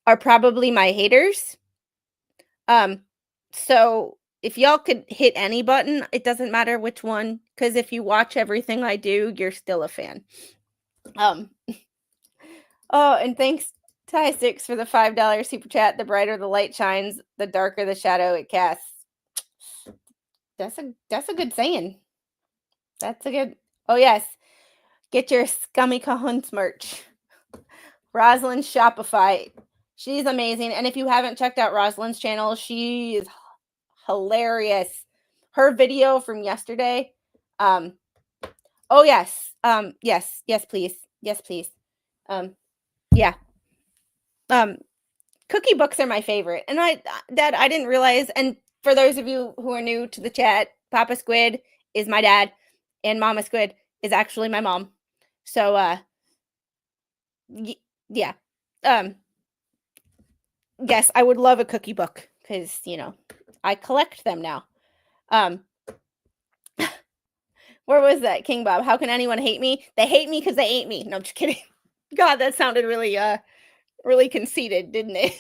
B: are probably my haters. So if y'all could hit any button, it doesn't matter which one, because if you watch everything I do, you're still a fan. Oh, and thanks Ty6 for the $5 super chat. The brighter the light shines, the darker the shadow it casts. That's a good saying. That's a good. Oh yes, get your Scummy Cajuns merch. Rosalind Shopify. She's amazing. And if you haven't checked out Rosalind's channel, she is hilarious. Her video from yesterday. Oh yes. Yes, please. Yes, please. Yeah. Cookie books are my favorite. And I didn't realize, and for those of you who are new to the chat, Papa Squid is my dad and Mama Squid is actually my mom. So yeah. Yes, I would love a cookie book because, I collect them now. Where was that, King Bob? How can anyone hate me? They hate me because they ate me. No, I'm just kidding. God, that sounded really really conceited, didn't it?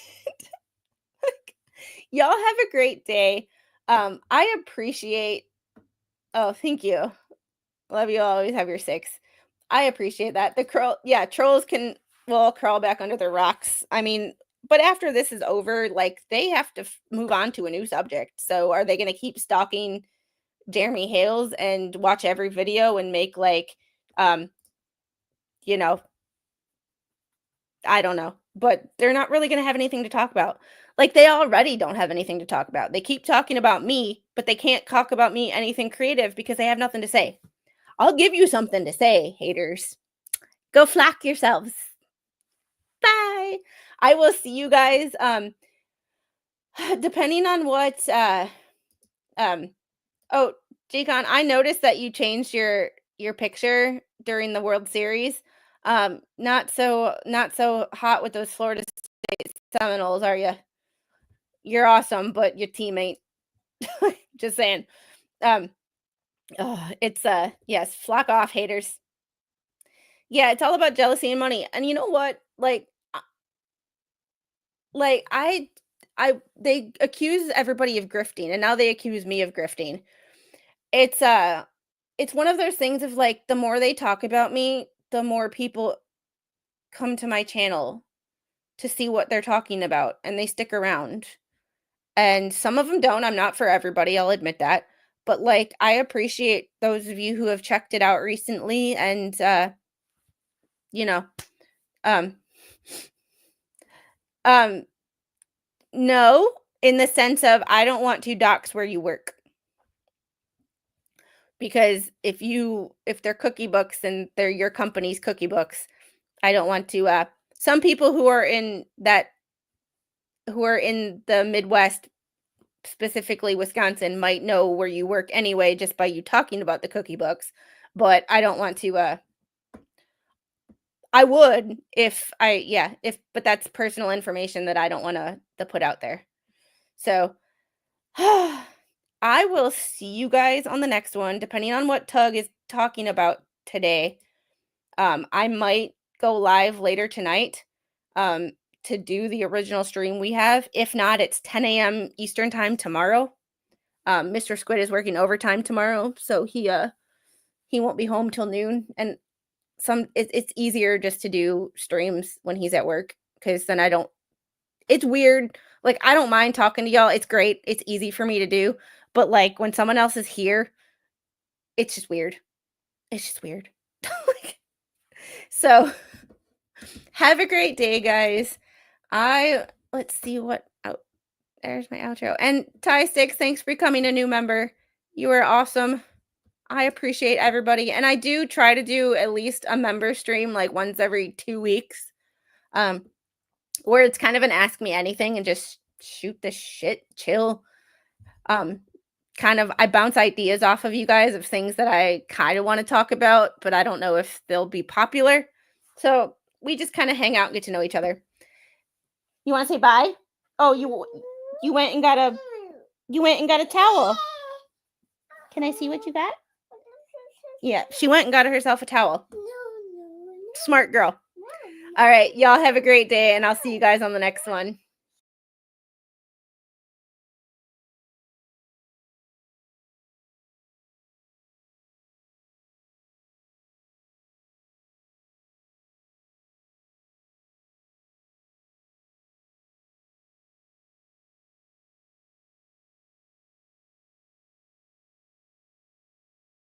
B: Y'all have a great day. I appreciate. Oh, thank you. Love you. Always have your 6. I appreciate that. Trolls can crawl back under their rocks. I mean, but after this is over, like they have to move on to a new subject. So are they going to keep stalking Jeremy Hales and watch every video and make like, I don't know, but they're not really going to have anything to talk about. Like they already don't have anything to talk about. They keep talking about me, but they can't talk about me anything creative because they have nothing to say. I'll give you something to say, haters. Go flock yourselves. Bye. I will see you guys. Depending on what oh, Jacon, I noticed that you changed your picture during the World Series. Not so hot with those Florida State Seminoles, are you? You're awesome, but your team ain't. Just saying. It's yes, flock off, haters. Yeah, it's all about jealousy and money. And you know what? Like they accuse everybody of grifting, and now they accuse me of grifting. It's it's one of those things of like the more they talk about me, the more people come to my channel to see what they're talking about, and they stick around. And some of them don't. I'm not for everybody, I'll admit that. But like I appreciate those of you who have checked it out recently and you know, um um no, in the sense of I don't want to dox where you work. Because if they're cookie books and they're your company's cookie books, I don't want to some people who are in the Midwest, specifically Wisconsin, might know where you work anyway just by you talking about the cookie books, but I don't want to I would if I yeah, if but that's personal information that I don't want to put out there. So I will see you guys on the next one depending on what Tug is talking about today. I might go live later tonight to do the original stream we have. If not, it's 10 a.m. Eastern time tomorrow. Mr. Squid is working overtime tomorrow, so he won't be home till noon. And it's easier just to do streams when he's at work because then I don't. It's weird. Like I don't mind talking to y'all. It's great. It's easy for me to do. But like when someone else is here, it's just weird. It's just weird. Like, so have a great day, guys. Let's see what there's my outro. And Ty Sticks, thanks for becoming a new member. You are awesome. I appreciate everybody. And I do try to do at least a member stream like once every 2 weeks. Where it's kind of an ask me anything and just shoot the shit, chill. Kind of I bounce ideas off of you guys of things that I kind of want to talk about, but I don't know if they'll be popular. So we just kind of hang out and get to know each other. You want to say bye? Oh, you went and got a towel. Can I see what you got? Yeah, she went and got herself a towel. Smart girl. All right, y'all have a great day, and I'll see you guys on the next one.